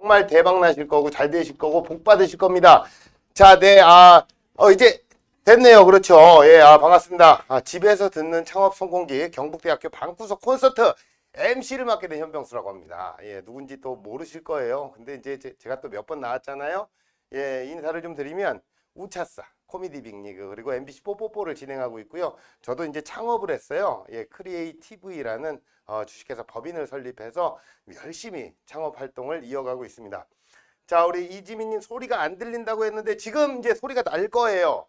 정말 대박 나실 거고 잘 되실 거고 복 받으실 겁니다. 자, 네, 이제 됐네요. 그렇죠. 예, 반갑습니다. 집에서 듣는 창업 성공기 경북대학교 방구석 콘서트 MC를 맡게 된 현병수라고 합니다. 예, 누군지 또 모르실 거예요. 근데 이제 제가 또 몇 번 나왔잖아요. 예, 인사를 좀 드리면 우차싸, 코미디 빅리그, 그리고 MBC 뽀뽀뽀를 진행하고 있고요. 저도 이제 창업을 했어요. 예, 크리에이티브이라는 주식회사 법인을 설립해서 열심히 창업 활동을 이어가고 있습니다. 자, 우리 이지민님 소리가 안 들린다고 했는데 지금 이제 소리가 날 거예요.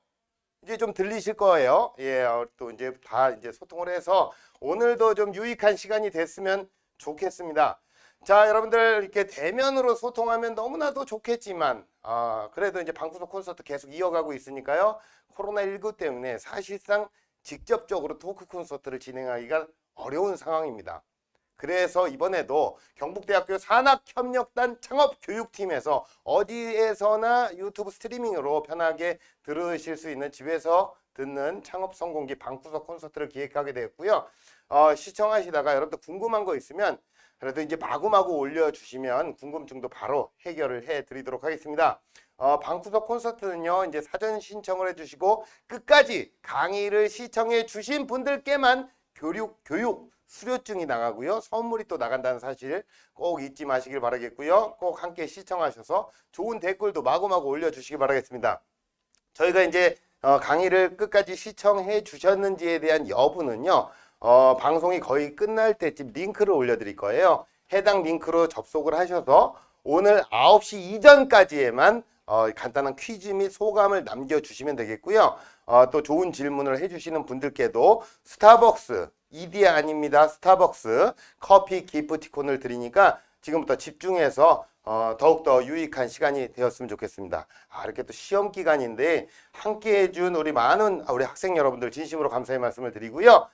이제 좀 들리실 거예요. 예, 또 이제 다 이제 소통을 해서 오늘도 좀 유익한 시간이 됐으면 좋겠습니다. 자, 여러분들 이렇게 대면으로 소통하면 너무나도 좋겠지만 그래도 이제 방구석 콘서트 계속 이어가고 있으니까요. 코로나19 때문에 사실상 직접적으로 토크 콘서트를 진행하기가 어려운 상황입니다. 그래서 이번에도 경북대학교 산학협력단 창업교육팀에서 어디에서나 유튜브 스트리밍으로 편하게 들으실 수 있는 집에서 듣는 창업성공기 방구석 콘서트를 기획하게 되었고요. 시청하시다가 여러분들 궁금한 거 있으면 그래도 이제 마구마구 올려주시면 궁금증도 바로 해결을 해드리도록 하겠습니다. 방구석 콘서트는요, 이제 사전 신청을 해주시고 끝까지 강의를 시청해 주신 분들께만 교육 수료증이 나가고요. 선물이 또 나간다는 사실 꼭 잊지 마시길 바라겠고요. 꼭 함께 시청하셔서 좋은 댓글도 마구마구 올려주시기 바라겠습니다. 저희가 이제 강의를 끝까지 시청해 주셨는지에 대한 여부는요. 방송이 거의 끝날 때쯤 링크를 올려드릴 거예요. 해당 링크로 접속을 하셔서 오늘 9시 이전까지에만 간단한 퀴즈 및 소감을 남겨주시면 되겠고요. 또 좋은 질문을 해주시는 분들께도 스타벅스, 이디야 아닙니다. 스타벅스 커피 기프티콘을 드리니까 지금부터 집중해서 더욱더 유익한 시간이 되었으면 좋겠습니다. 이렇게 또 시험 기간인데 함께 해준 우리 많은 우리 학생 여러분들 진심으로 감사의 말씀을 드리고요.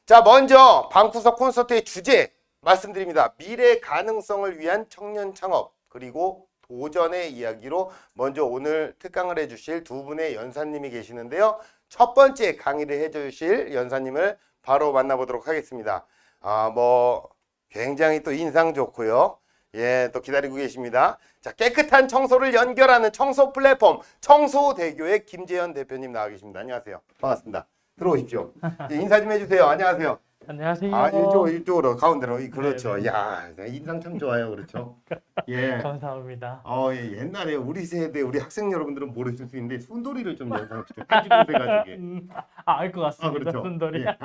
자, 먼저 방구석 콘서트의 주제 말씀드립니다. 미래 가능성을 위한 청년 창업 그리고 도전의 이야기로 먼저 오늘 특강을 해주실 두 분의 연사님이 계시는데요. 첫 번째 강의를 해주실 연사님을 바로 만나보도록 하겠습니다. 굉장히 또 인상 좋고요. 예, 또 기다리고 계십니다. 자, 깨끗한 청소를 연결하는 청소 플랫폼 청소대교의 김재현 대표님 나와 계십니다. 안녕하세요. 반갑습니다. 들어오십시오. 예, 인사 좀 해주세요. 안녕하세요. 안녕하세요. 이쪽으로 가운데로. 그렇죠. 네네. 야, 인상 참 좋아요. 그렇죠. 예. 감사합니다. 예, 옛날에 우리 세대 우리 학생 여러분들은 모르실 수 있는데 순돌이를 좀 연상시켜. 35세가지고. 알 것 같습니다. 그렇죠. 순돌이. 예.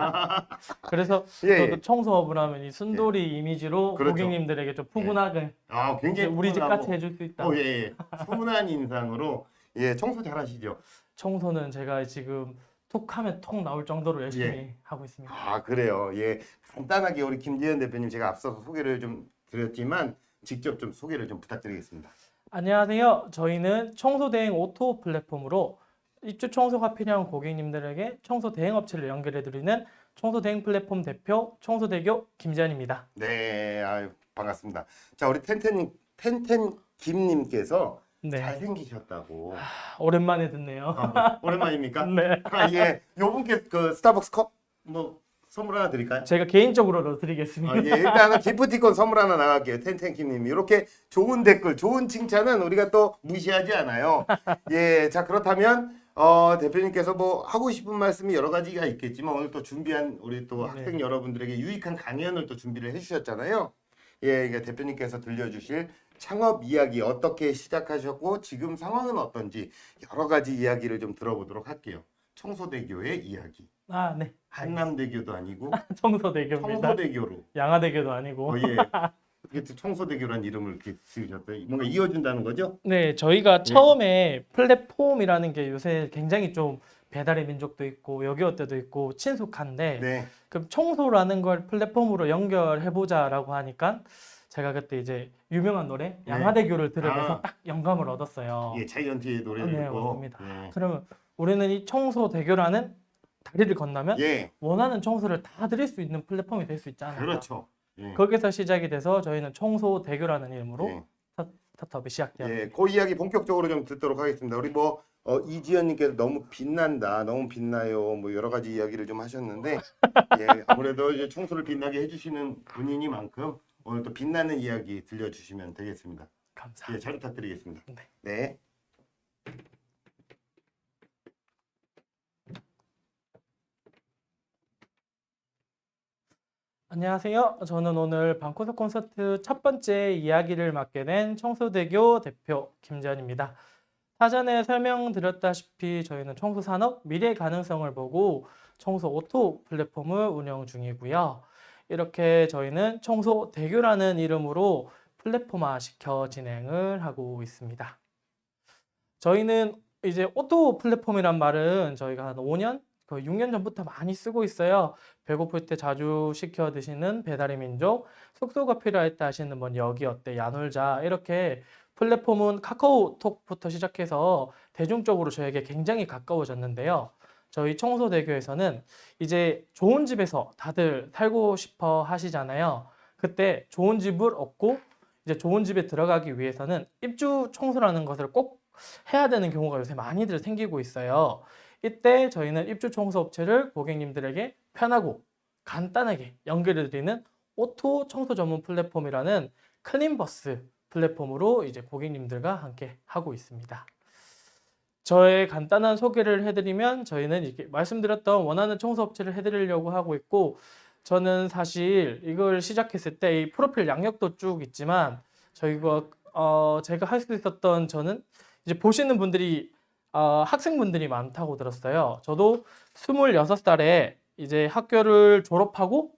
그래서 예, 예. 저도 청소업을 하면 이 순돌이 이미지로 그렇죠. 고객님들에게 좀 푸근하게 굉장히 우리 집 푸근하고, 같이 해줄 수 있다. 예. 훈훈한 인상으로 예, 청소 잘하시죠. 청소는 제가 지금 톡하면 톡 나올 정도로 열심히 예. 하고 있습니다. 그래요. 예. 간단하게 우리 김재현 대표님 제가 앞서서 소개를 좀 드렸지만 직접 좀 소개를 좀 부탁드리겠습니다. 안녕하세요. 저희는 청소 대행 오토 플랫폼으로 입주 청소가 필요한 고객님들에게 청소 대행 업체를 연결해 드리는 청소 대행 플랫폼 대표 청소대교 김재현입니다. 네, 반갑습니다. 자, 우리 텐텐 김님께서 네. 잘생기셨다고. 오랜만에 듣네요. 오랜만입니까? 네. 예. 요분께 그 스타벅스 컵 선물 하나 드릴까요? 제가 개인적으로도 드리겠습니다. 예, 일단은 기프티콘 선물 하나 나갈게요. 텐텐킴님 이렇게 좋은 댓글, 좋은 칭찬은 우리가 또 무시하지 않아요. 예, 자 그렇다면 대표님께서 하고 싶은 말씀이 여러 가지가 있겠지만 오늘 또 준비한 우리 또 학생 여러분들에게 유익한 강연을 또 준비를 해주셨잖아요. 예, 이게 대표님께서 들려주실 창업 이야기 어떻게 시작하셨고 지금 상황은 어떤지 여러 가지 이야기를 좀 들어보도록 할게요. 청소대교의 이야기. 네. 한남대교도 아니고 청소대교입니다. 청소대교로. 양화대교도 아니고. 예. 이게 청소대교란 이름을 이렇게 지으셨어요. 뭔가 이어준다는 거죠? 네, 저희가 처음에 플랫폼이라는 게 요새 굉장히 좀 배달의 민족도 있고 여기어때도 있고 친숙한데 네. 그럼 청소라는 걸 플랫폼으로 연결해보자라고 하니까 제가 그때 이제 유명한 노래 양화대교를 들으면서 딱 영감을 얻었어요. 예, 자이언티의 노래를 네, 듣고. 맞습니다. 그러면 우리는 이 청소대교라는 다리를 건너면 예. 원하는 청소를 다 드릴 수 있는 플랫폼이 될 수 있지 않을까. 그렇죠. 예. 거기서 시작이 돼서 저희는 청소대교라는 이름으로 예. 스타트업이 시작되었습니다. 예, 그 이야기 본격적으로 좀 듣도록 하겠습니다. 우리 이지연님께서 너무 빛난다, 너무 빛나요, 여러 가지 이야기를 좀 하셨는데, 예, 아무래도 이제 청소를 빛나게 해주시는 분이니만큼 오늘 또 빛나는 이야기 들려주시면 되겠습니다. 감사합니다. 예, 잘 부탁드리겠습니다. 네. 네. 안녕하세요. 저는 오늘 방구석 콘서트 첫 번째 이야기를 맡게 된 청소대교 대표 김재현입니다. 사전에 설명드렸다시피 저희는 청소산업 미래 가능성을 보고 청소 오토 플랫폼을 운영 중이고요. 이렇게 저희는 청소대교라는 이름으로 플랫폼화 시켜 진행을 하고 있습니다. 저희는 이제 오토 플랫폼이란 말은 저희가 한 5년, 거의 6년 전부터 많이 쓰고 있어요. 배고플 때 자주 시켜 드시는 배달의 민족, 숙소가 필요할 때 하시는 뭐 여기 어때, 야놀자 이렇게 플랫폼은 카카오톡부터 시작해서 대중적으로 저에게 굉장히 가까워졌는데요. 저희 청소대교에서는 이제 좋은 집에서 다들 살고 싶어 하시잖아요. 그때 좋은 집을 얻고 이제 좋은 집에 들어가기 위해서는 입주 청소라는 것을 꼭 해야 되는 경우가 요새 많이들 생기고 있어요. 이때 저희는 입주 청소 업체를 고객님들에게 편하고 간단하게 연결해 드리는 오토 청소 전문 플랫폼이라는 클린버스 플랫폼으로 이제 고객님들과 함께 하고 있습니다. 저의 간단한 소개를 해드리면 저희는 이렇게 말씀드렸던 원하는 청소 업체를 해드리려고 하고 있고, 저는 사실 이걸 시작했을 때 이 프로필 양력도 쭉 있지만 저희가 제가 할 수 있었던, 저는 이제 보시는 분들이 학생분들이 많다고 들었어요. 저도 26살에 이제 학교를 졸업하고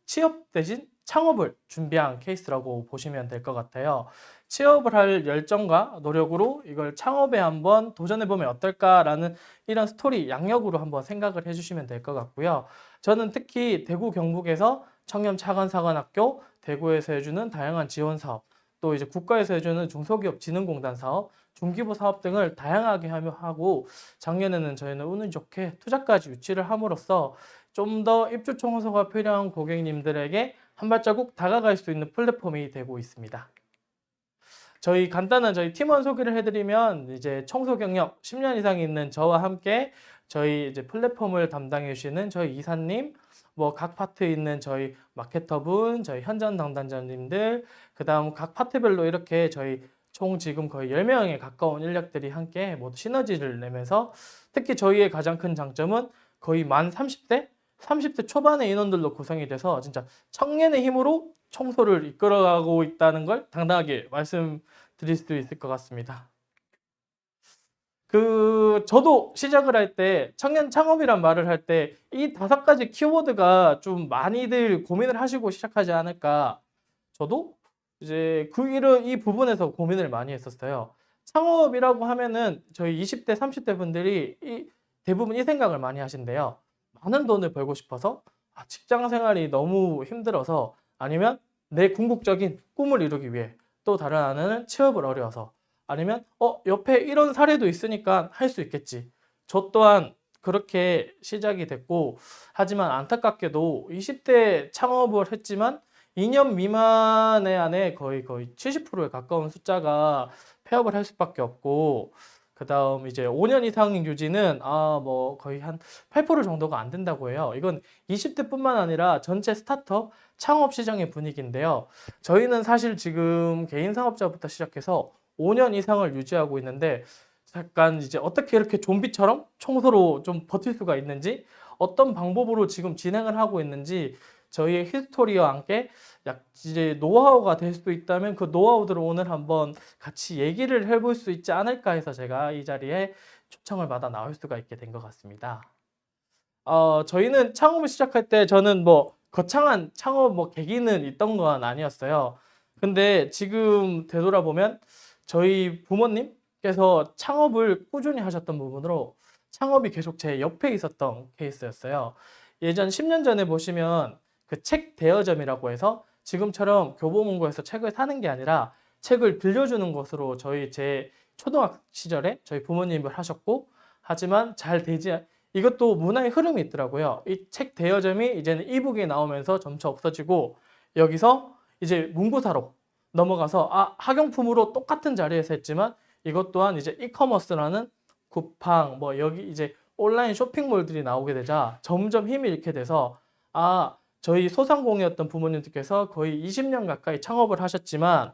취업 대신 창업을 준비한 케이스라고 보시면 될 것 같아요. 취업을 할 열정과 노력으로 이걸 창업에 한번 도전해보면 어떨까라는 이런 스토리 양력으로 한번 생각을 해주시면 될 것 같고요. 저는 특히 대구 경북에서 청년 차관사관학교, 대구에서 해주는 다양한 지원 사업, 또 이제 국가에서 해주는 중소기업 진흥공단 사업, 중기부 사업 등을 다양하게 하고, 작년에는 저희는 운이 좋게 투자까지 유치를 함으로써 좀 더 입주 청소가 필요한 고객님들에게 한 발자국 다가갈 수 있는 플랫폼이 되고 있습니다. 저희 간단한 저희 팀원 소개를 해드리면, 이제 청소 경력 10년 이상 있는 저와 함께 저희 이제 플랫폼을 담당해 주시는 저희 이사님, 뭐 각 파트에 있는 저희 마케터분, 저희 현장 담당자님들, 그다음 각 파트별로 이렇게 저희 총 지금 거의 10명에 가까운 인력들이 함께 모두 시너지를 내면서, 특히 저희의 가장 큰 장점은 거의 만 30대 초반의 인원들로 구성이 돼서 진짜 청년의 힘으로 청소를 이끌어가고 있다는 걸 당당하게 말씀드릴 수 있을 것 같습니다. 저도 시작을 할 때 청년 창업이란 말을 할 때 이 5가지 키워드가 좀 많이들 고민을 하시고 시작하지 않을까. 저도 이제 이 부분에서 고민을 많이 했었어요. 창업이라고 하면은 저희 20대, 30대 분들이 대부분 이 생각을 많이 하신대요. 많은 돈을 벌고 싶어서, 직장 생활이 너무 힘들어서, 아니면 내 궁극적인 꿈을 이루기 위해, 또 다른 하나는 취업을 어려워서, 아니면 옆에 이런 사례도 있으니까 할 수 있겠지. 저 또한 그렇게 시작이 됐고, 하지만 안타깝게도 20대 창업을 했지만 2년 미만의 안에 거의 70%에 가까운 숫자가 폐업을 할 수밖에 없고, 그다음 이제 5년 이상 유지는 뭐 거의 한 8% 정도가 안 된다고 해요. 이건 20대뿐만 아니라 전체 스타트업 창업 시장의 분위기인데요. 저희는 사실 지금 개인 사업자부터 시작해서 5년 이상을 유지하고 있는데, 약간 이제 어떻게 이렇게 좀비처럼 청소로 좀 버틸 수가 있는지, 어떤 방법으로 지금 진행을 하고 있는지, 저희의 히스토리와 함께 이제 노하우가 될 수도 있다면 그 노하우들을 오늘 한번 같이 얘기를 해볼 수 있지 않을까 해서 제가 이 자리에 초청을 받아 나올 수가 있게 된 것 같습니다. 저희는 창업을 시작할 때 저는 뭐 거창한 창업 뭐 계기는 있던 건 아니었어요. 근데 지금 되돌아보면 저희 부모님께서 창업을 꾸준히 하셨던 부분으로 창업이 계속 제 옆에 있었던 케이스였어요. 예전 10년 전에 보시면 그 책 대여점이라고 해서 지금처럼 교보문고에서 책을 사는 게 아니라 책을 빌려주는 것으로 제 초등학 시절에 저희 부모님을 하셨고, 하지만 잘 되지, 이것도 문화의 흐름이 있더라고요. 이 책 대여점이 이제는 이북이 나오면서 점차 없어지고, 여기서 이제 문구사로 넘어가서 학용품으로 똑같은 자리에서 했지만 이것 또한 이제 이커머스라는 쿠팡, 뭐 여기 이제 온라인 쇼핑몰들이 나오게 되자 점점 힘이 잃게 돼서, 저희 소상공인이었던 부모님들께서 거의 20년 가까이 창업을 하셨지만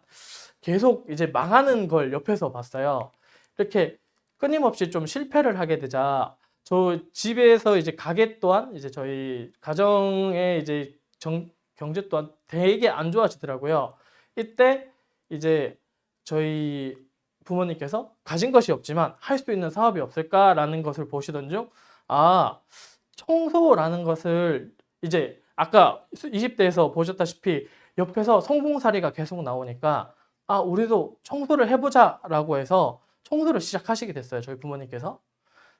계속 이제 망하는 걸 옆에서 봤어요. 이렇게 끊임없이 좀 실패를 하게 되자 저 집에서 이제 가게 또한 이제 저희 가정의 이제 경제 또한 되게 안 좋아지더라고요. 이때 이제 저희 부모님께서 가진 것이 없지만 할 수 있는 사업이 없을까라는 것을 보시던 중, 아, 청소라는 것을 이제 아까 20대에서 보셨다시피 옆에서 성공 사례가 계속 나오니까 아, 우리도 청소를 해보자라고 해서 청소를 시작하시게 됐어요. 저희 부모님께서.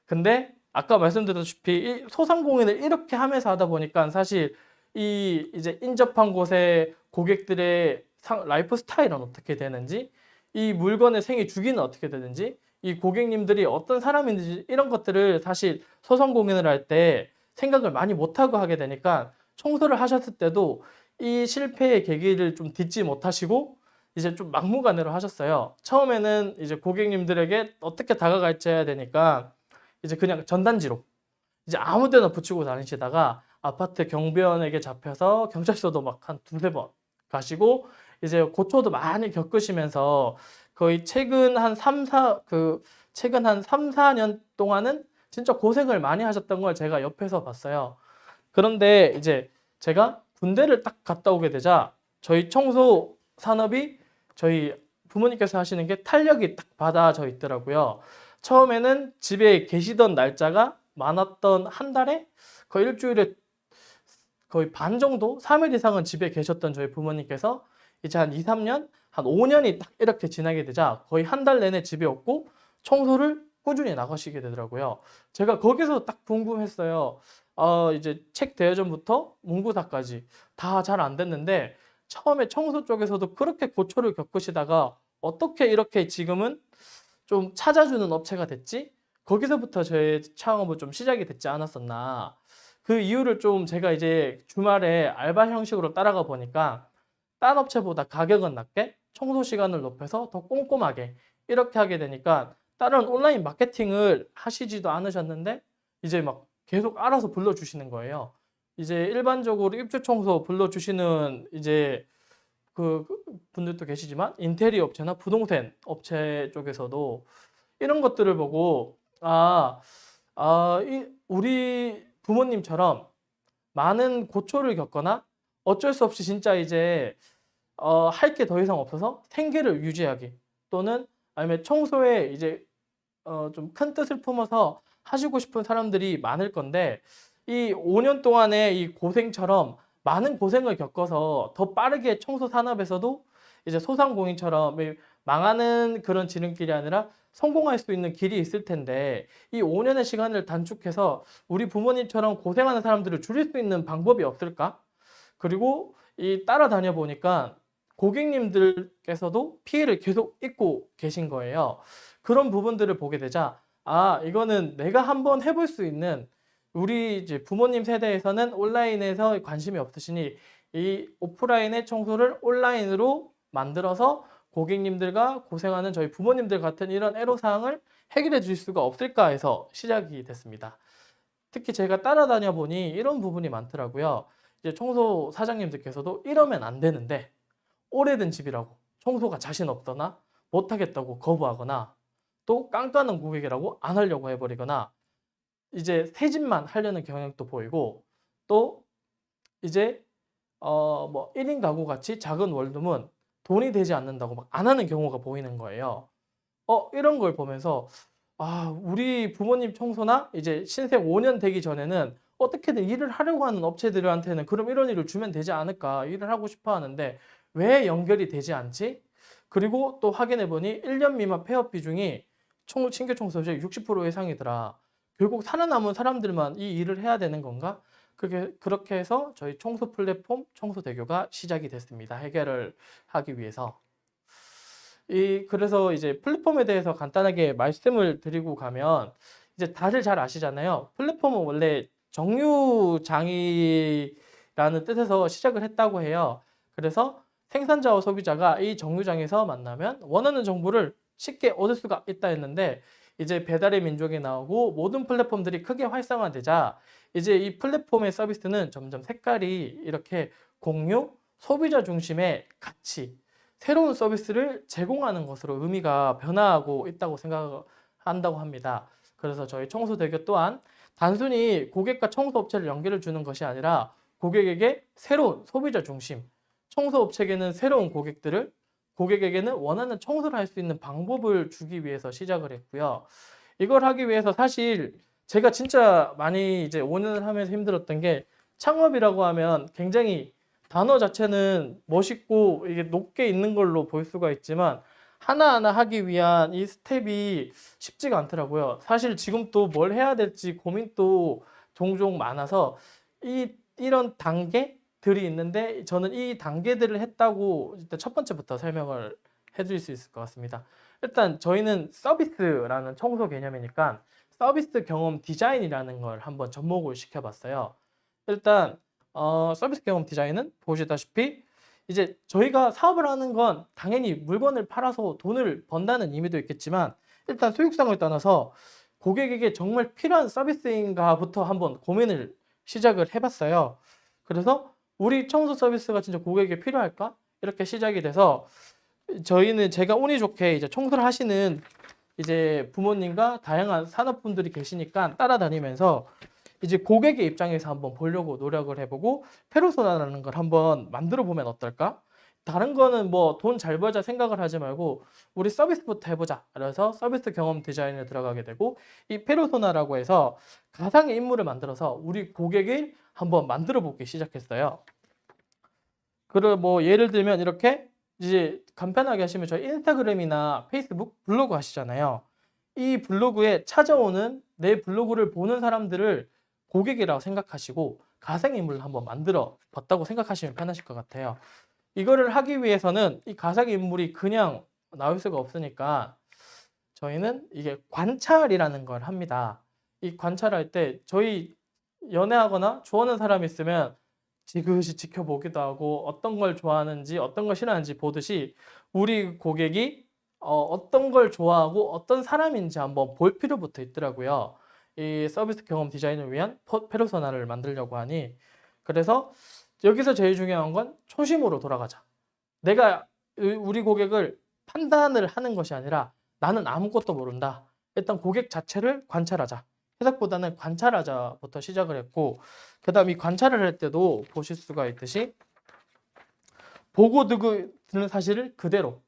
근데 아까 말씀드렸다시피 이 소상공인을 이렇게 하면서 하다 보니까 사실 이 이제 인접한 곳에 고객들의 라이프 스타일은 어떻게 되는지, 이 물건의 생애 주기는 어떻게 되는지, 이 고객님들이 어떤 사람인지 이런 것들을 사실 소상공인을 할 때 생각을 많이 못하고 하게 되니까 청소를 하셨을 때도 이 실패의 계기를 좀 딛지 못하시고 이제 좀 막무가내로 하셨어요. 처음에는 이제 고객님들에게 어떻게 다가갈지 해야 되니까 이제 그냥 전단지로 이제 아무 데나 붙이고 다니시다가 아파트 경비원에게 잡혀서 경찰서도 막 한 두세 번 가시고 이제 고초도 많이 겪으시면서 거의 최근 한 3, 4년 동안은 진짜 고생을 많이 하셨던 걸 제가 옆에서 봤어요. 그런데 이제 제가 군대를 딱 갔다 오게 되자 저희 청소 산업이 저희 부모님께서 하시는 게 탄력이 딱 받아져 있더라고요. 처음에는 집에 계시던 날짜가 많았던 한 달에 거의 일주일에 거의 반 정도, 3일 이상은 집에 계셨던 저희 부모님께서 이제 한 2, 3년, 한 5년이 딱 이렇게 지나게 되자 거의 한 달 내내 집에 없고 청소를 꾸준히 나가시게 되더라고요. 제가 거기서 딱 궁금했어요. 이제 책 대여점부터 문구사까지 다 잘 안 됐는데 처음에 청소 쪽에서도 그렇게 고초를 겪으시다가 어떻게 이렇게 지금은 좀 찾아주는 업체가 됐지? 거기서부터 저의 창업은 좀 시작이 됐지 않았었나. 그 이유를 좀 제가 이제 주말에 알바 형식으로 따라가 보니까 딴 업체보다 가격은 낮게 청소 시간을 높여서 더 꼼꼼하게 이렇게 하게 되니까 다른 온라인 마케팅을 하시지도 않으셨는데 이제 막 계속 알아서 불러주시는 거예요. 이제 일반적으로 입주 청소 불러주시는 이제 그 분들도 계시지만 인테리어 업체나 부동산 업체 쪽에서도 이런 것들을 보고 우리 부모님처럼 많은 고초를 겪거나 어쩔 수 없이 진짜 이제 할 게 더 이상 없어서 생계를 유지하기 또는 아니면 청소에 이제 좀 큰 뜻을 품어서 하시고 싶은 사람들이 많을 건데 이 5년 동안의 이 고생처럼 많은 고생을 겪어서 더 빠르게 청소 산업에서도 이제 소상공인처럼 이 망하는 그런 지름길이 아니라 성공할 수 있는 길이 있을 텐데 이 5년의 시간을 단축해서 우리 부모님처럼 고생하는 사람들을 줄일 수 있는 방법이 없을까? 그리고 이 따라다녀 보니까 고객님들께서도 피해를 계속 입고 계신 거예요. 그런 부분들을 보게 되자 이거는 내가 한번 해볼 수 있는 우리 이제 부모님 세대에서는 온라인에서 관심이 없으시니 이 오프라인의 청소를 온라인으로 만들어서 고객님들과 고생하는 저희 부모님들 같은 이런 애로사항을 해결해 줄 수가 없을까 해서 시작이 됐습니다. 특히 제가 따라다녀 보니 이런 부분이 많더라고요. 이제 청소 사장님들께서도 이러면 안 되는데 오래된 집이라고 청소가 자신 없거나 못하겠다고 거부하거나 또 깐깐한 고객이라고 안 하려고 해버리거나 이제 새 집만 하려는 경향도 보이고 또 이제 뭐 1인 가구 같이 작은 원룸은 돈이 되지 않는다고 막 안 하는 경우가 보이는 거예요. 이런 걸 보면서 우리 부모님 청소나 이제 신생 5년 되기 전에는 어떻게든 일을 하려고 하는 업체들한테는 그럼 이런 일을 주면 되지 않을까, 일을 하고 싶어 하는데 왜 연결이 되지 않지? 그리고 또 확인해 보니 1년 미만 폐업 비중이 신규 청소자의 60% 이상이더라. 결국 살아남은 사람들만 이 일을 해야 되는 건가? 그렇게 해서 저희 청소 플랫폼 청소대교가 시작이 됐습니다. 해결을 하기 위해서. 그래서 이제 플랫폼에 대해서 간단하게 말씀을 드리고 가면 이제 다들 잘 아시잖아요. 플랫폼은 원래 정류장이라는 뜻에서 시작을 했다고 해요. 그래서 생산자와 소비자가 이 정류장에서 만나면 원하는 정보를 쉽게 얻을 수가 있다 했는데 이제 배달의 민족이 나오고 모든 플랫폼들이 크게 활성화되자 이제 이 플랫폼의 서비스는 점점 색깔이 이렇게 공유, 소비자 중심의 가치, 새로운 서비스를 제공하는 것으로 의미가 변화하고 있다고 생각한다고 합니다. 그래서 저희 청소대교 또한 단순히 고객과 청소업체를 연결해 주는 것이 아니라 고객에게 새로운 소비자 중심, 청소업체에게는 새로운 고객들을, 고객에게는 원하는 청소를 할 수 있는 방법을 주기 위해서 시작을 했고요. 이걸 하기 위해서 사실 제가 진짜 많이 이제 5년을 하면서 힘들었던 게 창업이라고 하면 굉장히 단어 자체는 멋있고 이게 높게 있는 걸로 볼 수가 있지만 하나하나 하기 위한 이 스텝이 쉽지가 않더라고요. 사실 지금 또 뭘 해야 될지 고민도 종종 많아서 이런 단계들이 있는데 저는 이 단계들을 했다고 일단 첫 번째부터 설명을 해드릴 수 있을 것 같습니다. 일단 저희는 서비스라는 청소 개념이니까 서비스 경험 디자인이라는 걸 한번 접목을 시켜봤어요. 일단 서비스 경험 디자인은 보시다시피 이제 저희가 사업을 하는 건 당연히 물건을 팔아서 돈을 번다는 의미도 있겠지만 일단 수익성을 떠나서 고객에게 정말 필요한 서비스인가부터 한번 고민을 시작을 해봤어요. 그래서 우리 청소 서비스가 진짜 고객에게 필요할까? 이렇게 시작이 돼서 저희는 제가 운이 좋게 이제 청소를 하시는 이제 부모님과 다양한 산업분들이 계시니까 따라다니면서 이제 고객의 입장에서 한번 보려고 노력을 해보고 페르소나라는 걸 한번 만들어 보면 어떨까? 다른 거는 뭐 돈 잘 벌자 생각을 하지 말고 우리 서비스부터 해보자. 그래서 서비스 경험 디자인에 들어가게 되고 이 페르소나라고 해서 가상의 인물을 만들어서 우리 고객을 한번 만들어 보기 시작했어요. 그리고 뭐 예를 들면 이렇게 이제 간편하게 하시면 저희 인스타그램이나 페이스북 블로그 하시잖아요. 이 블로그에 찾아오는 내 블로그를 보는 사람들을 고객이라고 생각하시고 가상인물을 한번 만들어 봤다고 생각하시면 편하실 것 같아요. 이거를 하기 위해서는 이 가상인물이 그냥 나올 수가 없으니까 저희는 이게 관찰이라는 걸 합니다. 이 관찰할 때 저희 연애하거나 좋아하는 사람이 있으면 지그시 지켜보기도 하고 어떤 걸 좋아하는지 어떤 걸 싫어하는지 보듯이 우리 고객이 어떤 걸 좋아하고 어떤 사람인지 한번 볼 필요부터 있더라고요. 이 서비스 경험 디자인을 위한 페르소나를 만들려고 하니 그래서 여기서 제일 중요한 건 초심으로 돌아가자. 내가 우리 고객을 판단을 하는 것이 아니라 나는 아무것도 모른다. 일단 고객 자체를 관찰하자. 해석보다는 관찰하자부터 시작을 했고 그다음 이 관찰을 할 때도 보실 수가 있듯이 보고 듣는 사실을 그대로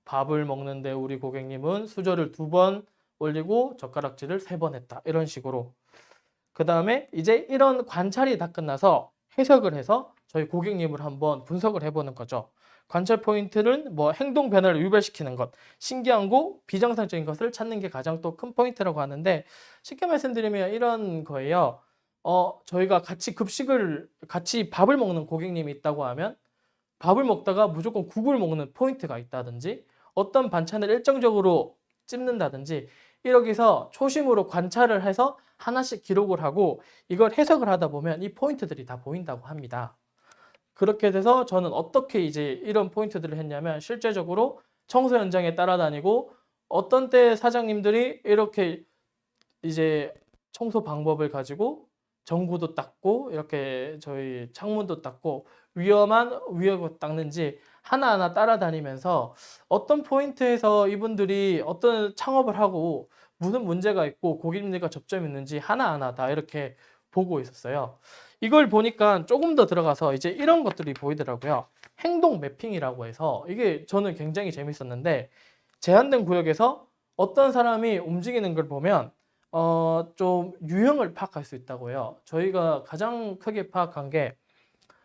밥을 먹는데 우리 고객님은 수저를 2번 올리고 젓가락질을 3번 했다. 이런 식으로 그 다음에 이제 이런 관찰이 다 끝나서 해석을 해서 저희 고객님을 한번 분석을 해보는 거죠. 관찰 포인트는 뭐 행동 변화를 유발시키는 것, 신기한 거, 비정상적인 것을 찾는 게 가장 또 큰 포인트라고 하는데 쉽게 말씀드리면 이런 거예요. 저희가 같이 밥을 먹는 고객님이 있다고 하면 밥을 먹다가 무조건 국을 먹는 포인트가 있다든지 어떤 반찬을 일정적으로 찝는다든지 이러기서 초심으로 관찰을 해서 하나씩 기록을 하고 이걸 해석을 하다 보면 이 포인트들이 다 보인다고 합니다. 그렇게 돼서 저는 어떻게 이제 이런 포인트들을 했냐면 실제적으로 청소 현장에 따라다니고 어떤 때 사장님들이 이렇게 이제 청소 방법을 가지고 전구도 닦고 이렇게 저희 창문도 닦고 위협을 닦는지 하나하나 따라다니면서 어떤 포인트에서 이분들이 어떤 창업을 하고 무슨 문제가 있고 고객님들과 접점이 있는지 하나하나 다 이렇게 보고 있었어요. 이걸 보니까 조금 더 들어가서 이제 이런 것들이 보이더라고요. 행동 매핑이라고 해서 이게 저는 굉장히 재밌었는데 제한된 구역에서 어떤 사람이 움직이는 걸 보면 좀 유형을 파악할 수 있다고 해요. 저희가 가장 크게 파악한 게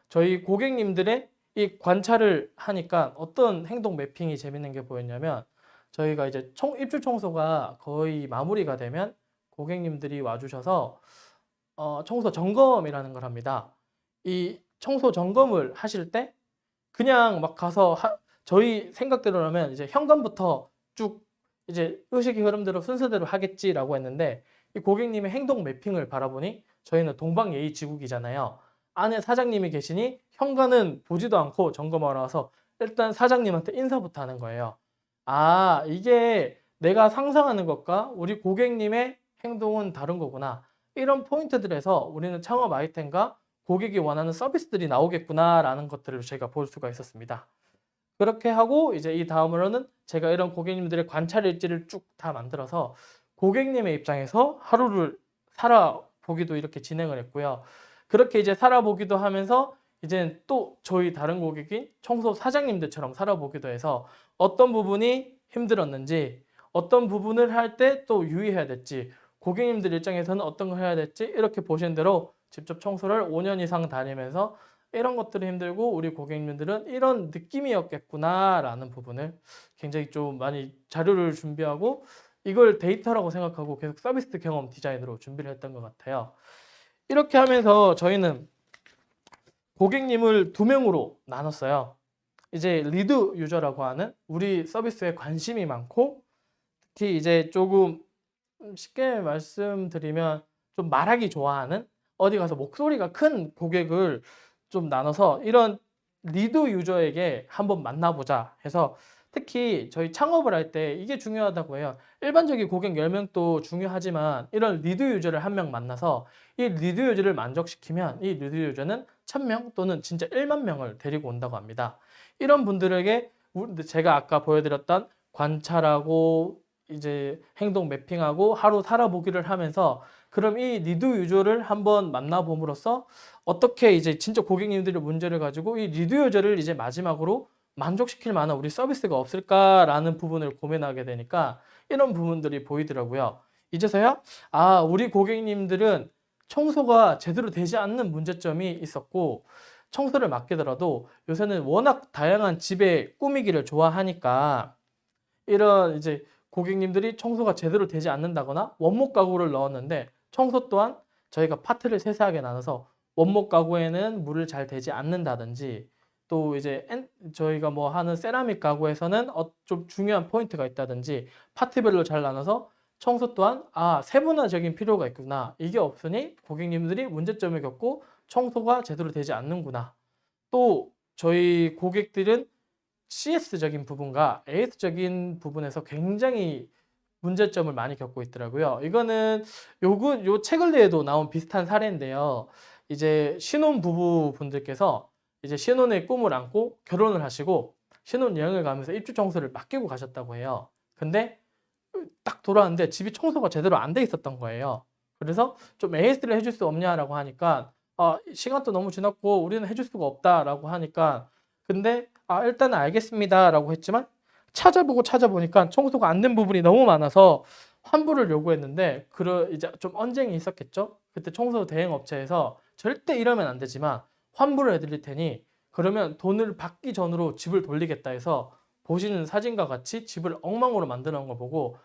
저희 고객님들의 이 관찰을 하니까 어떤 행동 매핑이 재밌는 게 보였냐면 저희가 이제 입주 청소가 거의 마무리가 되면 고객님들이 와주셔서 청소 점검이라는 걸 합니다. 이 청소 점검을 하실 때 그냥 막 가서 저희 생각대로라면 이제 현관부터 쭉 이제 의식의 흐름대로 순서대로 하겠지라고 했는데 이 고객님의 행동 매핑을 바라보니 저희는 동방예의지국이잖아요. 안에 사장님이 계시니 현관은 보지도 않고 점검하러 와서 일단 사장님한테 인사부터 하는 거예요. 아, 이게 내가 상상하는 것과 우리 고객님의 행동은 다른 거구나. 이런 포인트들에서 우리는 창업 아이템과 고객이 원하는 서비스들이 나오겠구나라는 것들을 제가 볼 수가 있었습니다. 그렇게 하고 이제 이 다음으로는 제가 이런 고객님들의 관찰 일지를 쭉 다 만들어서 고객님의 입장에서 하루를 살아보기도 이렇게 진행을 했고요. 그렇게 이제 살아보기도 하면서 이제 또 저희 다른 고객인 청소 사장님들처럼 살아보기도 해서 어떤 부분이 힘들었는지, 어떤 부분을 할 때 또 유의해야 될지, 고객님들 입장에서는 어떤 걸 해야 될지 이렇게 보신 대로 직접 청소를 5년 이상 다니면서 이런 것들이 힘들고 우리 고객님들은 이런 느낌이었겠구나라는 부분을 굉장히 좀 많이 자료를 준비하고 이걸 데이터라고 생각하고 계속 서비스 경험 디자인으로 준비를 했던 것 같아요. 이렇게 하면서 저희는 고객님을 2명으로 나눴어요. 이제 리드 유저라고 하는 우리 서비스에 관심이 많고 특히 이제 조금 쉽게 말씀드리면 좀 말하기 좋아하는 어디 가서 목소리가 큰 고객을 좀 나눠서 이런 리드 유저에게 한번 만나보자 해서 특히 저희 창업을 할 때 이게 중요하다고 해요. 일반적인 고객 10명도 중요하지만 이런 리드 유저를 한 명 만나서 이 리드 유저를 만족시키면 이 리드 유저는 1000명 또는 진짜 1만 명을 데리고 온다고 합니다. 이런 분들에게 제가 아까 보여드렸던 관찰하고 이제 행동 매핑하고 하루 살아보기를 하면서 그럼 이 리드 유저를 한번 만나봄으로써 어떻게 이제 진짜 고객님들의 문제를 가지고 이 리드 유저를 이제 마지막으로 만족시킬 만한 우리 서비스가 없을까라는 부분을 고민하게 되니까 이런 부분들이 보이더라고요. 이제서야 우리 고객님들은 청소가 제대로 되지 않는 문제점이 있었고 청소를 맡기더라도 요새는 워낙 다양한 집에 꾸미기를 좋아하니까 이런 이제 고객님들이 청소가 제대로 되지 않는다거나 원목 가구를 넣었는데 청소 또한 저희가 파트를 세세하게 나눠서 원목 가구에는 물을 잘 대지 않는다든지 또 이제 저희가 뭐 하는 세라믹 가구에서는 좀 중요한 포인트가 있다든지 파트별로 잘 나눠서 청소 또한 세분화적인 필요가 있구나. 이게 없으니 고객님들이 문제점을 겪고 청소가 제대로 되지 않는구나. 또 저희 고객들은 CS적인 부분과 AS적인 부분에서 굉장히 문제점을 많이 겪고 있더라고요. 이거는 요 책을 내에도 나온 비슷한 사례인데요. 이제 신혼 부부분들께서 이제 신혼의 꿈을 안고 결혼을 하시고 신혼 여행을 가면서 입주 청소를 맡기고 가셨다고 해요. 근데 딱 돌아왔는데 집이 청소가 제대로 안 돼 있었던 거예요. 그래서 좀 AS를 해줄 수 없냐라고 하니까 시간도 너무 지났고 우리는 해줄 수가 없다라고 하니까 근데 일단은 알겠습니다라고 했지만 찾아보니까 청소가 안 된 부분이 너무 많아서 환불을 요구했는데 이제 좀 언쟁이 있었겠죠. 그때 청소 대행 업체에서 절대 이러면 안 되지만 환불을 해드릴 테니 그러면 돈을 받기 전으로 집을 돌리겠다 해서 보시는 사진과 같이 집을 엉망으로 만들어 놓은 걸 보고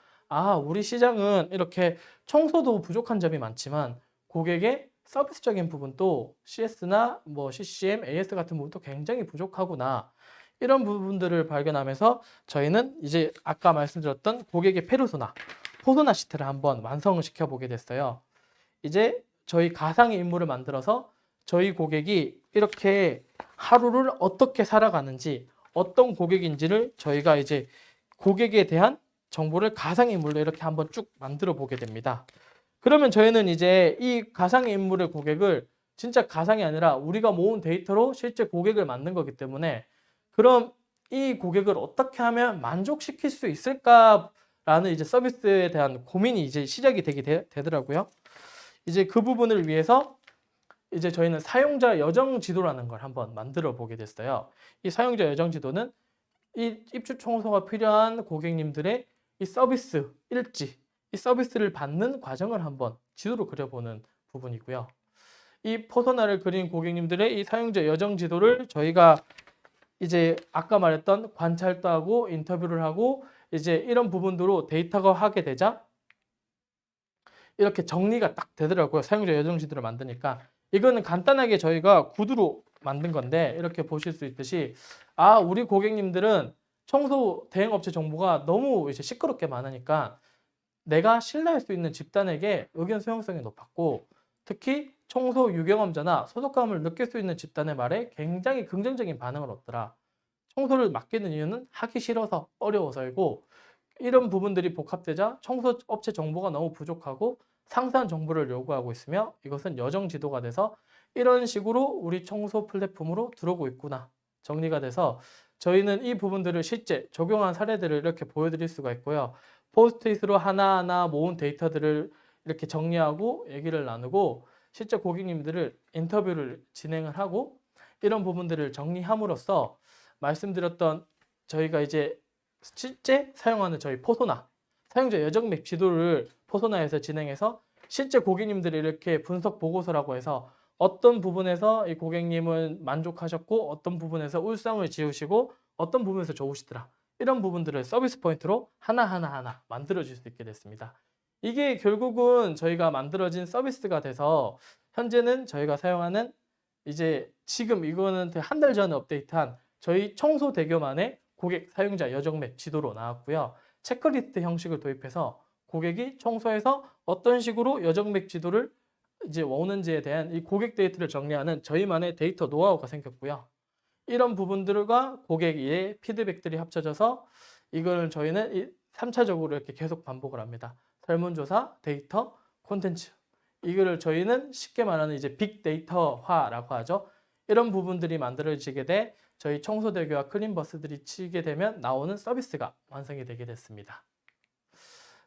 우리 시장은 이렇게 청소도 부족한 점이 많지만 고객의 서비스적인 부분도 CS나 뭐 CCM, AS 같은 부분도 굉장히 부족하구나. 이런 부분들을 발견하면서 저희는 이제 아까 말씀드렸던 고객의 포소나 시트를 한번 완성을 시켜보게 됐어요. 이제 저희 가상의 인물을 만들어서 저희 고객이 이렇게 하루를 어떻게 살아가는지 어떤 고객인지를 저희가 이제 고객에 대한 정보를 가상의 인물로 이렇게 한번 쭉 만들어 보게 됩니다. 그러면 저희는 이제 이 가상의 인물의 고객을 진짜 가상이 아니라 우리가 모은 데이터로 실제 고객을 만든 거기 때문에 그럼 이 고객을 어떻게 하면 만족시킬 수 있을까라는 이제 서비스에 대한 고민이 이제 시작이 되더라고요. 이제 그 부분을 위해서 이제 저희는 사용자 여정 지도라는 걸 한번 만들어 보게 됐어요. 이 사용자 여정 지도는 이 입주 청소가 필요한 고객님들의 이 서비스 일지, 이 서비스를 받는 과정을 한번 지도로 그려보는 부분이고요. 이 퍼소나를 그린 고객님들의 이 사용자 여정 지도를 저희가 이제 아까 말했던 관찰도 하고 인터뷰를 하고 이제 이런 부분으로 데이터가 하게 되자 이렇게 정리가 딱 되더라고요. 사용자 여정 지도를 만드니까. 이거는 간단하게 저희가 구두로 만든 건데 이렇게 보실 수 있듯이 우리 고객님들은 청소 대행업체 정보가 너무 이제 시끄럽게 많으니까 내가 신뢰할 수 있는 집단에게 의견 수용성이 높았고 특히 청소 유경험자나 소속감을 느낄 수 있는 집단의 말에 굉장히 긍정적인 반응을 얻더라. 청소를 맡기는 이유는 하기 싫어서 어려워서이고 이런 부분들이 복합되자 청소 업체 정보가 너무 부족하고 상세한 정보를 요구하고 있으며 이것은 여정 지도가 돼서 이런 식으로 우리 청소 플랫폼으로 들어오고 있구나 정리가 돼서 저희는 이 부분들을 실제 적용한 사례들을 이렇게 보여드릴 수가 있고요. 포스트잇으로 하나하나 모은 데이터들을 이렇게 정리하고 얘기를 나누고 실제 고객님들을 인터뷰를 진행을 하고 이런 부분들을 정리함으로써 말씀드렸던 저희가 이제 실제 사용하는 저희 포소나 사용자 여정 맵 지도를 포소나에서 진행해서 실제 고객님들이 이렇게 분석 보고서라고 해서 어떤 부분에서 이 고객님은 만족하셨고 어떤 부분에서 울상을 지우시고 어떤 부분에서 좋으시더라 이런 부분들을 서비스 포인트로 하나하나 만들어 줄 수 있게 됐습니다. 이게 결국은 저희가 만들어진 서비스가 돼서 현재는 저희가 사용하는 이제 지금 이거는 한 달 전에 업데이트한 저희 청소 대교만의 고객 사용자 여정 맵 지도로 나왔고요. 체크리스트 형식을 도입해서 고객이 청소에서 어떤 식으로 여정 맵 지도를 이제 오는지에 대한 이 고객 데이터를 정리하는 저희만의 데이터 노하우가 생겼고요. 이런 부분들과 고객의 피드백들이 합쳐져서 이걸 저희는 3차적으로 이렇게 계속 반복을 합니다. 설문조사, 데이터, 콘텐츠. 이거를 저희는 쉽게 말하는 이제 빅데이터화라고 하죠. 이런 부분들이 만들어지게 돼 저희 청소대교와 클린버스들이 치게 되면 나오는 서비스가 완성이 되게 됐습니다.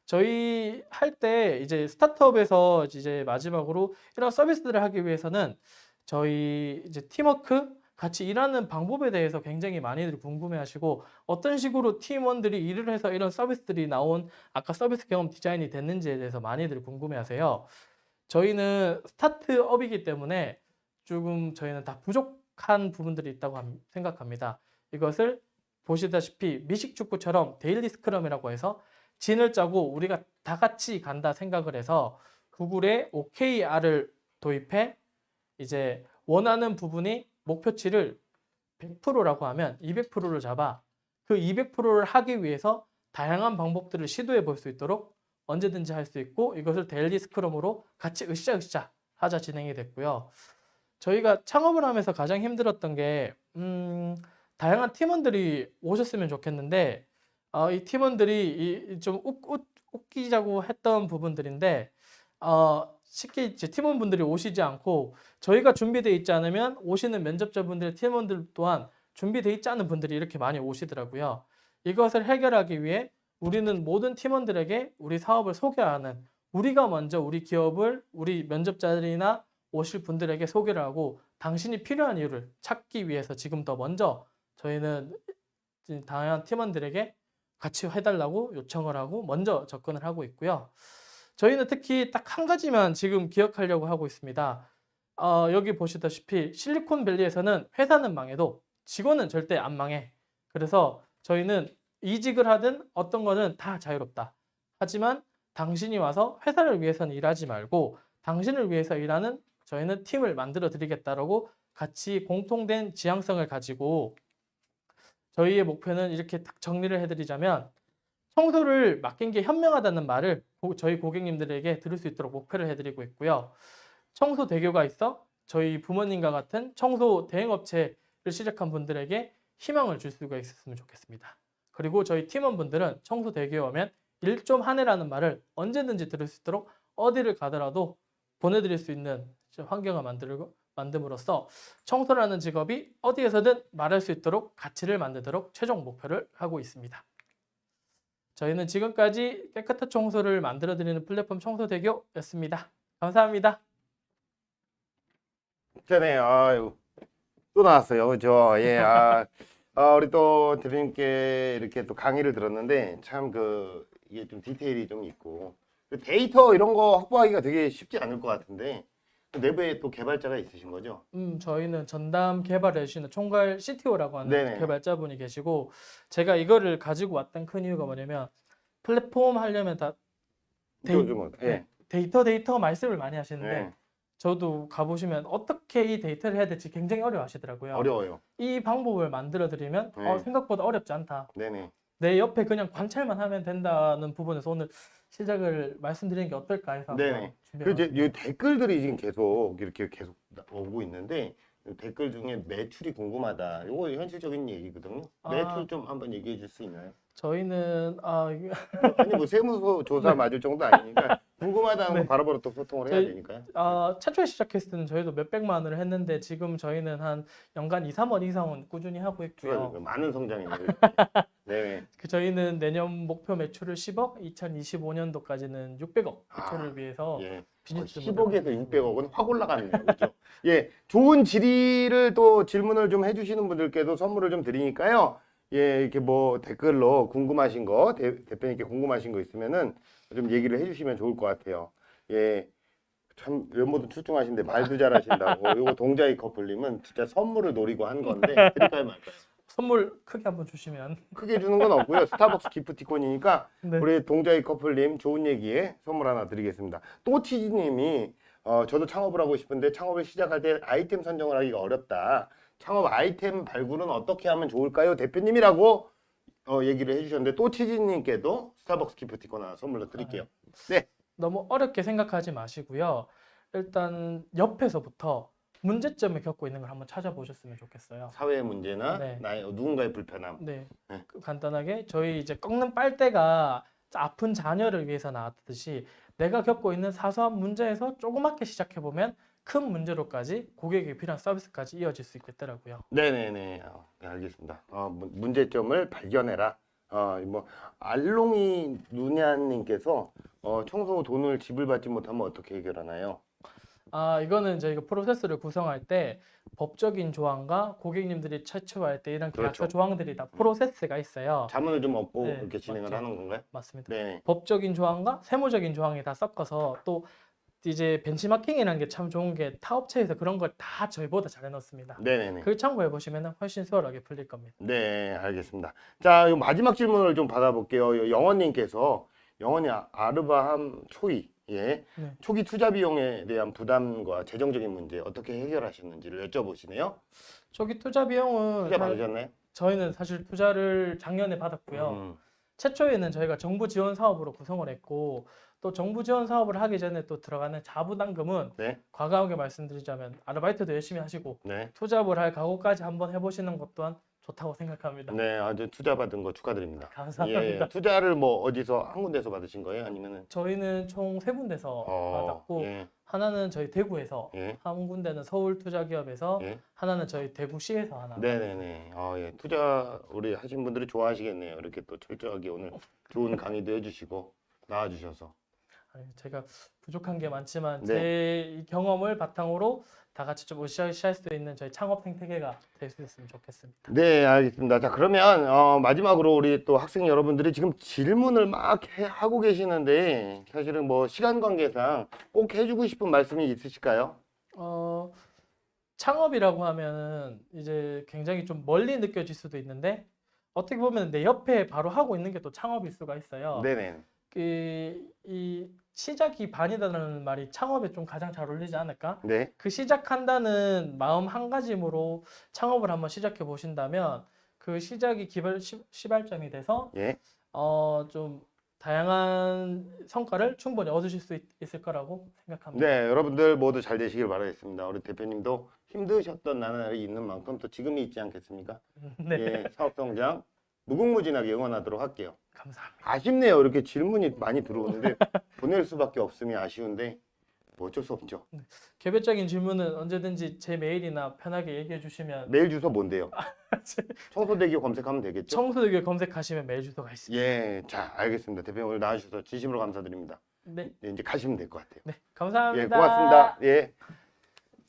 저희 할 때 이제 스타트업에서 이제 마지막으로 이런 서비스들을 하기 위해서는 저희 이제 팀워크 같이 일하는 방법에 대해서 굉장히 많이들 궁금해하시고 어떤 식으로 팀원들이 일을 해서 이런 서비스들이 나온 아까 서비스 경험 디자인이 됐는지에 대해서 많이들 궁금해하세요. 저희는 스타트업이기 때문에 조금 저희는 다 부족한 부분들이 있다고 생각합니다. 이것을 보시다시피 미식축구처럼 데일리 스크럼이라고 해서 진을 짜고 우리가 다 같이 간다 생각을 해서 구글에 OKR을 도입해 이제 원하는 부분이 목표치를 100%라고 하면 200%를 잡아 그 200%를 하기 위해서 다양한 방법들을 시도해 볼 수 있도록 언제든지 할 수 있고 이것을 데일리 스크럼으로 같이 으쌰으쌰 하자 진행이 됐고요. 저희가 창업을 하면서 가장 힘들었던 게 다양한 팀원들이 오셨으면 좋겠는데 이 팀원들이 좀 웃기자고 했던 부분들인데 쉽게 이제 팀원분들이 오시지 않고 저희가 준비되어 있지 않으면 오시는 면접자분들, 팀원들 또한 준비되어 있지 않은 분들이 이렇게 많이 오시더라고요. 이것을 해결하기 위해 우리는 모든 팀원들에게 우리 사업을 소개하는 우리가 먼저 우리 기업을 우리 면접자들이나 오실 분들에게 소개를 하고 당신이 필요한 이유를 찾기 위해서 지금 더 먼저 저희는 다양한 팀원들에게 같이 해달라고 요청을 하고 먼저 접근을 하고 있고요. 저희는 특히 딱 한 가지만 지금 기억하려고 하고 있습니다. 여기 보시다시피 실리콘밸리에서는 회사는 망해도 직원은 절대 안 망해. 그래서 저희는 이직을 하든 어떤 거는 다 자유롭다. 하지만 당신이 와서 회사를 위해서는 일하지 말고 당신을 위해서 일하는 저희는 팀을 만들어 드리겠다라고 같이 공통된 지향성을 가지고 저희의 목표는 이렇게 딱 정리를 해드리자면 청소를 맡긴 게 현명하다는 말을 저희 고객님들에게 들을 수 있도록 목표를 해드리고 있고요. 청소 대교가 있어 저희 부모님과 같은 청소 대행업체를 시작한 분들에게 희망을 줄 수가 있었으면 좋겠습니다. 그리고 저희 팀원분들은 청소 대교에 오면 일 좀 하네라는 말을 언제든지 들을 수 있도록 어디를 가더라도 보내드릴 수 있는 환경을 만듦으로써 청소라는 직업이 어디에서든 말할 수 있도록 가치를 만들도록 최종 목표를 하고 있습니다. 저희는 지금까지 깨끗한 청소를 만들어드리는 플랫폼 청소대교였습니다. 감사합니다. 전에 아유 또 나왔어요, 그죠? 예, 우리 또 대표님께 이렇게 또 강의를 들었는데 참 이게 좀 디테일이 좀 있고 데이터 이런 거 확보하기가 되게 쉽지 않을 것 같은데 내부에 또 개발자가 있으신 거죠? 저희는 전담 개발해 주시는 총괄 CTO라고 하는 네네. 개발자분이 계시고 제가 이거를 가지고 왔던 큰 이유가 뭐냐면 플랫폼 하려면 다 데이터 말씀을 많이 하시는데 네. 저도 가보시면 어떻게 이 데이터를 해야 될지 굉장히 어려워하시더라고요. 어려워요. 이 방법을 만들어 드리면 네. 생각보다 어렵지 않다. 네네. 내 옆에 그냥 관찰만 하면 된다는 부분에서 오늘 시작을 말씀드리는 게 어떨까 해서 네네. 준비해 이제 이 댓글들이 지금 계속 이렇게 계속 오고 있는데 댓글 중에 매출이 궁금하다. 이거 현실적인 얘기거든요. 매출 좀 한번 얘기해 줄 수 있나요? 저희는 이게 아니 뭐 세무서 조사 맞을 정도 아니니까 궁금하다는 네. 거 바로바로 또 소통을 해야 저희- 되니까요. 최초에 시작했을 때는 저희도 몇백만 원을 했는데 지금 저희는 한 연간 2, 3억 이상은 꾸준히 하고 있고요. 축하드립니다. 많은 성장이네요. 네. 저희는 내년 목표 매출을 10억, 2025년도까지는 600억 매출을 위해서 예. 비즈니스 10억에서 600억은 확 올라가는 거죠. 예, 좋은 질의를 또 질문을 좀 해주시는 분들께도 선물을 좀 드리니까요. 예, 이렇게 뭐 댓글로 궁금하신 거, 대표님께 궁금하신 거 있으면은 좀 얘기를 해주시면 좋을 것 같아요. 예, 참 외모도 출중하신데 말도 잘하신다고. 이거 동자이 커플님은 진짜 선물을 노리고 한 건데 드릴까요 말까요? 선물 크게 한번 주시면 크게 주는 건 없고요. 스타벅스 기프티콘이니까 네. 우리 동자이 커플님 좋은 얘기에 선물 하나 드리겠습니다. 또치즈님이 저도 창업을 하고 싶은데 창업을 시작할 때 아이템 선정을 하기가 어렵다. 창업 아이템 발굴은 어떻게 하면 좋을까요? 대표님이라고 얘기를 해주셨는데 또치즈님께도 스타벅스 기프티콘 하나 선물로 드릴게요. 네. 너무 어렵게 생각하지 마시고요. 일단 옆에서부터 문제점을 겪고 있는 걸 한번 찾아보셨으면 좋겠어요. 사회의 문제나 네. 누군가의 불편함. 네. 네. 간단하게 저희 이제 꺾는 빨대가 아픈 자녀를 위해서 나왔듯이 내가 겪고 있는 사소한 문제에서 조그맣게 시작해 보면 큰 문제로까지 고객에게 필요한 서비스까지 이어질 수 있겠더라고요. 네네네. 네, 알겠습니다. 문제점을 발견해라. 뭐 알롱이 누냐님께서 청소 돈을 지불받지 못하면 어떻게 해결하나요? 이거는 저희가 프로세스를 구성할 때 법적인 조항과 고객님들이 최초할 때 이런 계약서 그렇죠. 조항들이 다 프로세스가 있어요. 자문을 좀 얻고 네, 이렇게 진행을 맞죠. 하는 건가요? 맞습니다. 네. 법적인 조항과 세무적인 조항이 다 섞어서 또 이제 벤치마킹이라는 게 참 좋은 게 타업체에서 그런 걸 다 저희보다 잘 해놓습니다. 네네네. 그걸 참고해 보시면 훨씬 수월하게 풀릴 겁니다. 네, 알겠습니다. 자, 요 마지막 질문을 좀 받아볼게요. 영원님께서 영원이 아르바함 초이, 예, 네. 초기 투자 비용에 대한 부담과 재정적인 문제 어떻게 해결하셨는지를 여쭤보시네요. 초기 투자 비용은 투자 받으셨나요? 저희는 사실 투자를 작년에 받았고요. 최초에는 저희가 정부 지원 사업으로 구성을 했고 또 정부 지원 사업을 하기 전에 또 들어가는 자부담금은 네, 과감하게 말씀드리자면 아르바이트도 열심히 하시고 네, 투잡을 할 각오까지 한번 해보시는 것 또한 좋다고 생각합니다. 네, 아주 투자 받은 거 축하드립니다. 감사합니다. 예, 투자를 뭐 어디서 한 군데서 받으신 거예요? 아니면은 저희는 총 3군데서 받았고 예, 하나는 저희 대구에서 예, 한 군데는 서울투자기업에서 예. 하나는 저희 대구시에서 하나. 네네네. 예. 투자 우리 하신 분들이 좋아하시겠네요. 이렇게 또 철저하게 오늘 좋은 강의도 해주시고 나와주셔서. 제가 부족한 게 많지만 네. 제 경험을 바탕으로 다 같이 좀 으쌰으쌰 할 수 있는 저희 창업 생태계가 될 수 있으면 좋겠습니다. 네, 알겠습니다. 자, 그러면 마지막으로 우리 또 학생 여러분들이 지금 질문을 막 하고 계시는데 사실은 뭐 시간 관계상 꼭 해주고 싶은 말씀이 있으실까요? 창업이라고 하면은 이제 굉장히 좀 멀리 느껴질 수도 있는데 어떻게 보면 내 옆에 바로 하고 있는 게 또 창업일 수가 있어요. 네네. 이 시작이 반이다라는 말이 창업에 좀 가장 잘 어울리지 않을까? 네. 그 시작한다는 마음 한 가짐으로 창업을 한번 시작해 보신다면 그 시작이 시발점이 돼서 예. 좀 다양한 성과를 충분히 얻으실 수 있을 거라고 생각합니다. 네, 여러분들 모두 잘 되시길 바라겠습니다. 우리 대표님도 힘드셨던 나날이 있는 만큼 또 지금이 있지 않겠습니까? 네, 예, 사업 성장 무궁무진하게 응원하도록 할게요. 감사합니다. 아쉽네요. 이렇게 질문이 많이 들어오는데 보낼 수밖에 없음이 아쉬운데 뭐 어쩔 수 없죠. 개별적인 질문은 언제든지 제 메일이나 편하게 얘기해 주시면 메일 주소 뭔데요? 청소대교 검색하면 되겠죠? 청소대교 검색하시면 메일 주소가 있습니다. 예, 자, 알겠습니다. 대표님 오늘 나와주셔서 진심으로 감사드립니다. 네, 네, 이제 가시면 될 것 같아요. 네, 감사합니다. 예, 고맙습니다. 예.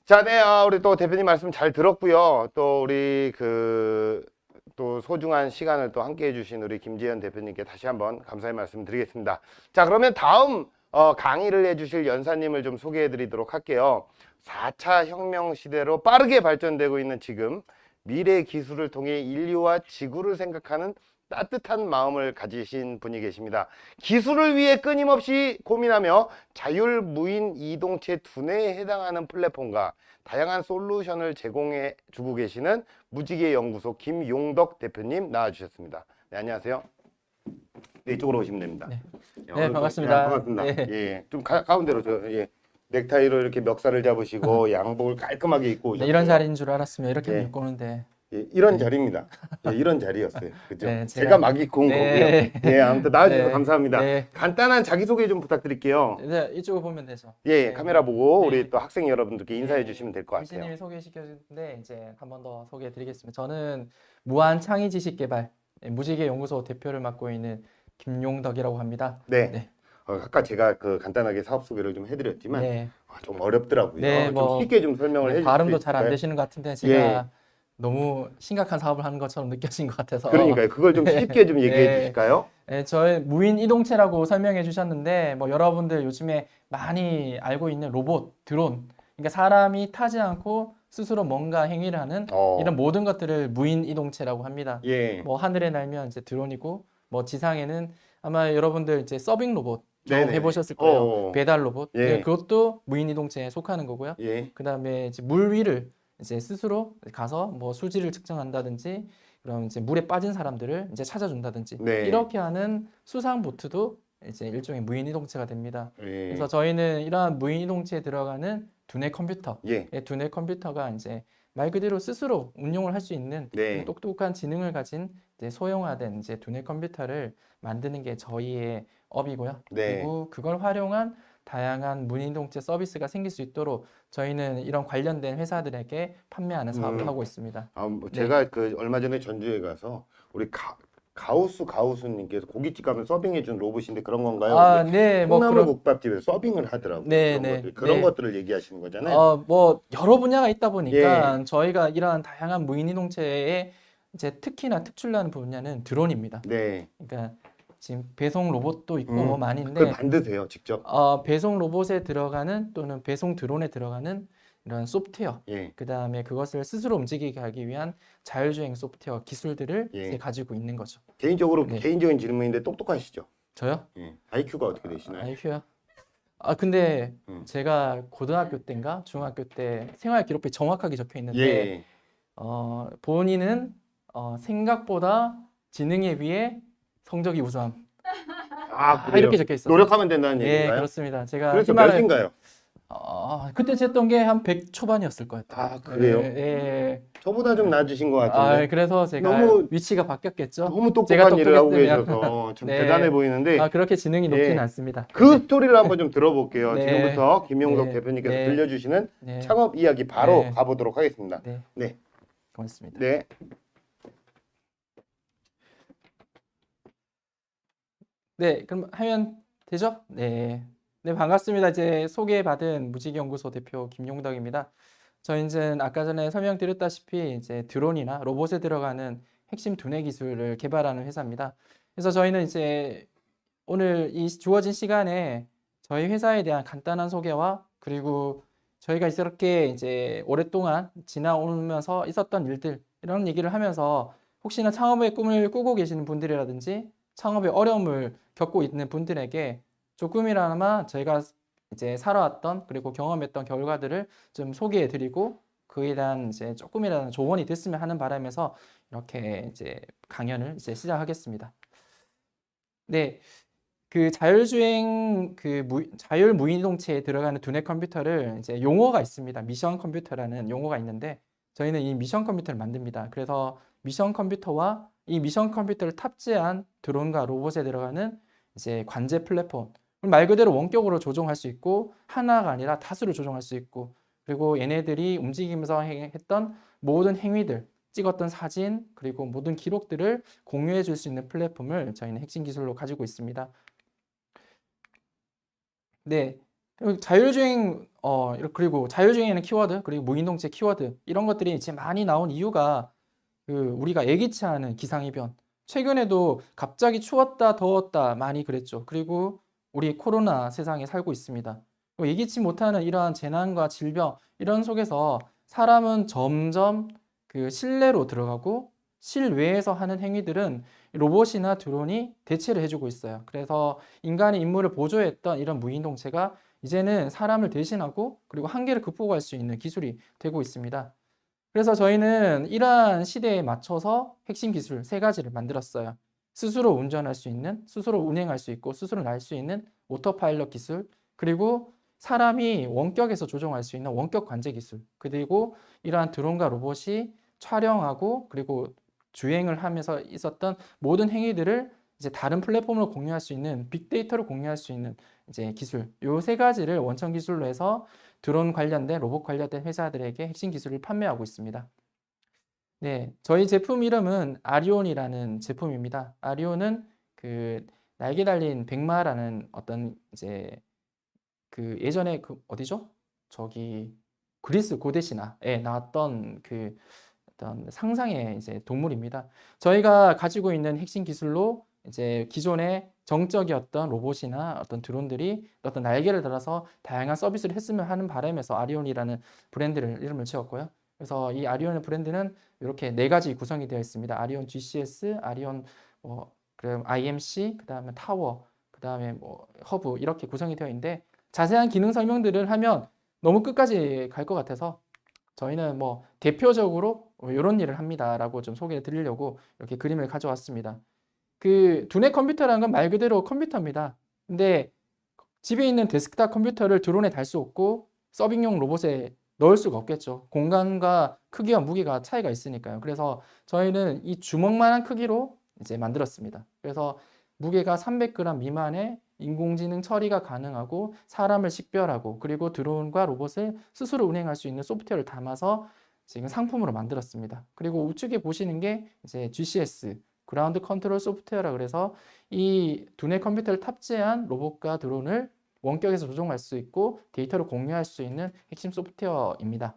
자, 네, 우리 또 대표님 말씀 잘 들었고요. 또 우리 또 소중한 시간을 또 함께 해주신 우리 김지현 대표님께 다시 한번 감사의 말씀 드리겠습니다. 자, 그러면 다음 강의를 해주실 연사님을 좀 소개해 드리도록 할게요. 4차 혁명 시대로 빠르게 발전되고 있는 지금 미래 기술을 통해 인류와 지구를 생각하는 따뜻한 마음을 가지신 분이 계십니다. 기술을 위해 끊임없이 고민하며 자율무인 이동체 두뇌에 해당하는 플랫폼과 다양한 솔루션을 제공해 주고 계시는 무지개 연구소 김용덕 대표님 나와주셨습니다. 네, 안녕하세요. 네, 이쪽으로 오시면 됩니다. 네, 반갑습니다. 반갑습니다. 네. 예, 좀 가운데로 예, 넥타이로 이렇게 멱살을 잡으시고 양복을 깔끔하게 입고 네, 오셨어요. 이런 자리인 줄 알았으면 이렇게 예. 입고 오는데. 예, 이런 자리입니다. 예, 이런 자리였어요. 그죠? 네, 제가 막 입고 온 네. 거고요. 예, 아무튼 나와주셔서 네. 감사합니다. 네. 간단한 자기소개 좀 부탁드릴게요. 네, 이쪽을 보면 되죠. 예, 네. 카메라 보고 네. 우리 또 학생 여러분들께 인사해 주시면 될 것 같아요. 김씨님이 소개시켜 주는데 이제 한 번 더 소개해 드리겠습니다. 저는 무한 창의 지식 개발 무지개 연구소 대표를 맡고 있는 김용덕이라고 합니다. 네. 네. 아까 제가 그 간단하게 사업 소개를 좀 해드렸지만 네. 좀 어렵더라고요. 네, 좀 뭐, 쉽게 좀 설명을 해주실 수 발음도 잘 안 있을까요? 되시는 것 같은데 제가 예. 너무 심각한 사업을 하는 것처럼 느껴진 것 같아서. 그러니까요. 그걸 좀 쉽게 좀 얘기해 네. 주실까요? 네, 저의 무인 이동체라고 설명해 주셨는데 뭐 여러분들 요즘에 많이 알고 있는 로봇, 드론, 그러니까 사람이 타지 않고 스스로 뭔가 행위를 하는 이런 모든 것들을 무인 이동체라고 합니다. 예. 뭐 하늘에 날면 이제 드론이고 뭐 지상에는 아마 여러분들 이제 서빙 로봇 경험해 네네. 보셨을 거예요. 어. 배달 로봇. 예. 네, 그것도 무인 이동체에 속하는 거고요. 예. 그다음에 이제 물 위를 이제 스스로 가서 뭐 수질을 측정한다든지 그럼 이제 물에 빠진 사람들을 이제 찾아준다든지 네. 이렇게 하는 수상 보트도 이제 일종의 무인 이동체가 됩니다. 예. 그래서 저희는 이러한 무인 이동체에 들어가는 두뇌 컴퓨터, 예. 두뇌 컴퓨터가 이제 말 그대로 스스로 운용을 할 수 있는 네. 똑똑한 지능을 가진 이제 소형화된 이제 두뇌 컴퓨터를 만드는 게 저희의 업이고요. 네. 그리고 그걸 활용한 다양한 무인동체 서비스가 생길 수 있도록 저희는 이런 관련된 회사들에게 판매하는 사업을 하고 있습니다. 뭐 네. 제가 그 얼마 전에 전주에 가서 우리 가우스님께서 고깃집 가면 서빙해 준 로봇인데 그런 건가요? 아, 네, 뭐 콩나물 그런 국밥집에서 서빙을 하더라고요. 네, 그런 네, 것들. 그런 네. 것들을 얘기하시는 거잖아요. 뭐 여러 분야가 있다 보니까 예. 저희가 이러한 다양한 무인이동체에 이제 특히나 특출나는 분야는 드론입니다. 네. 그러니까 지금 배송 로봇도 있고 음, 뭐 그걸 많은데 만드세요, 직접? 배송 로봇에 들어가는 또는 배송 드론에 들어가는 이런 소프트웨어, 예. 그 다음에 그것을 스스로 움직이게 하기 위한 자율주행 소프트웨어 기술들을 예. 이제 가지고 있는 거죠. 개인적으로 네. 개인적인 질문인데 똑똑하시죠? 저요? 예. IQ가 어떻게 되시나요? IQ요? 근데 음. 제가 고등학교 때인가 중학교 때 생활 기록부에 정확하게 적혀 있는데 예. 본인은 생각보다 지능에 비해 성적이 우수함. 그래요? 이렇게 적혀 있어요. 노력하면 된다는 예, 얘기인가요? 그렇습니다. 제가 그래서 희망을 몇인가요? 그때 쟀던 게 한 100 초반이었을 거예요. 그래요? 예. 저보다 좀 낮으신 것 같은데. 그래서 제가 너무- 위치가 바뀌었겠죠. 너무 제가 똑똑한 일을 하고 똑똑했으면. 계셔서 참 네. 대단해 보이는데 그렇게 지능이 높지는 예. 않습니다. 그 스토리를 한번 좀 들어볼게요. 네. 지금부터 김용덕 네. 대표님께서 네. 들려주시는 네. 창업 이야기 바로 네. 가보도록 하겠습니다. 네. 네. 고맙습니다. 네. 네, 그럼 하면 되죠? 네. 네, 반갑습니다. 이제 소개받은 무지개연구소 대표 김용덕입니다. 저희는 아까 전에 설명드렸다시피 이제 드론이나 로봇에 들어가는 핵심 두뇌 기술을 개발하는 회사입니다. 그래서 저희는 이제 오늘 이 주어진 시간에 저희 회사에 대한 간단한 소개와 그리고 저희가 이렇게 이제 오랫동안 지나오면서 있었던 일들 이런 얘기를 하면서 혹시나 창업의 꿈을 꾸고 계시는 분들이라든지 창업의 어려움을 겪고 있는 분들에게 조금이나마 저희가 이제 살아왔던 그리고 경험했던 결과들을 좀 소개해드리고 그에 대한 이제 조금이라도 조언이 됐으면 하는 바람에서 이렇게 이제 강연을 이제 시작하겠습니다. 네, 그 자율주행 자율 무인동체에 들어가는 두뇌 컴퓨터를 이제 용어가 있습니다. 미션 컴퓨터라는 용어가 있는데 저희는 이 미션 컴퓨터를 만듭니다. 그래서 미션 컴퓨터와 이 미션 컴퓨터를 탑재한 드론과 로봇에 들어가는 이제 관제 플랫폼 말 그대로 원격으로 조종할 수 있고 하나가 아니라 다수를 조종할 수 있고 그리고 얘네들이 움직이면서 했던 모든 행위들 찍었던 사진 그리고 모든 기록들을 공유해 줄 수 있는 플랫폼을 저희는 핵심 기술로 가지고 있습니다. 네, 자율주행 그리고 자율주행에는 키워드 그리고 무인동체 키워드 이런 것들이 이제 많이 나온 이유가 우리가 예기치 않은 기상이변 최근에도 갑자기 추웠다 더웠다 많이 그랬죠. 그리고 우리 코로나 세상에 살고 있습니다. 예기치 못하는 이러한 재난과 질병 이런 속에서 사람은 점점 그 실내로 들어가고 실외에서 하는 행위들은 로봇이나 드론이 대체를 해주고 있어요. 그래서 인간의 임무를 보조했던 이런 무인동체가 이제는 사람을 대신하고 그리고 한계를 극복할 수 있는 기술이 되고 있습니다. 그래서 저희는 이러한 시대에 맞춰서 핵심 기술 3가지를 만들었어요. 스스로 운전할 수 있는, 스스로 운행할 수 있고 스스로 날 수 있는 오토파일럿 기술 그리고 사람이 원격에서 조종할 수 있는 원격 관제 기술, 그리고 이러한 드론과 로봇이 촬영하고 그리고 주행을 하면서 있었던 모든 행위들을 이제 다른 플랫폼으로 공유할 수 있는 빅데이터를 공유할 수 있는 이제 기술, 요 세 가지를 원천 기술로 해서 드론 관련된 로봇 관련된 회사들에게 핵심 기술을 판매하고 있습니다. 네, 저희 제품 이름은 아리온이라는 제품입니다. 아리온은 그 날개 달린 백마라는 어떤 이제 그 예전에 그 어디죠? 저기 그리스 고대 신화에 나왔던 그 어떤 상상의 이제 동물입니다. 저희가 가지고 있는 핵심 기술로 이제 기존의 정적이었던 로봇이나 어떤 드론들이 어떤 날개를 달아서 다양한 서비스를 했으면 하는 바람에서 아리온이라는 브랜드를 이름을 지었고요. 그래서 이 아리온 브랜드는 이렇게 네 가지 구성이 되어 있습니다. 아리온 GCS, 아리온 그럼 IMC, 그다음에 타워, 그다음에 허브 이렇게 구성이 되어 있는데 자세한 기능 설명들을 하면 너무 끝까지 갈 것 같아서 저희는 대표적으로 이런 일을 합니다라고 좀 소개를 드리려고 이렇게 그림을 가져왔습니다. 그 두뇌 컴퓨터라는 건 말 그대로 컴퓨터입니다. 근데 집에 있는 데스크탑 컴퓨터를 드론에 달 수 없고 서빙용 로봇에 넣을 수가 없겠죠. 공간과 크기와 무게가 차이가 있으니까요. 그래서 저희는 이 주먹만한 크기로 이제 만들었습니다. 그래서 무게가 300g 미만의 인공지능 처리가 가능하고 사람을 식별하고 그리고 드론과 로봇을 스스로 운행할 수 있는 소프트웨어를 담아서 지금 상품으로 만들었습니다. 그리고 우측에 보시는 게 이제 GCS 그라운드 컨트롤 소프트웨어라 그래서 이 두뇌 컴퓨터를 탑재한 로봇과 드론을 원격에서 조종할 수 있고 데이터를 공유할 수 있는 핵심 소프트웨어입니다.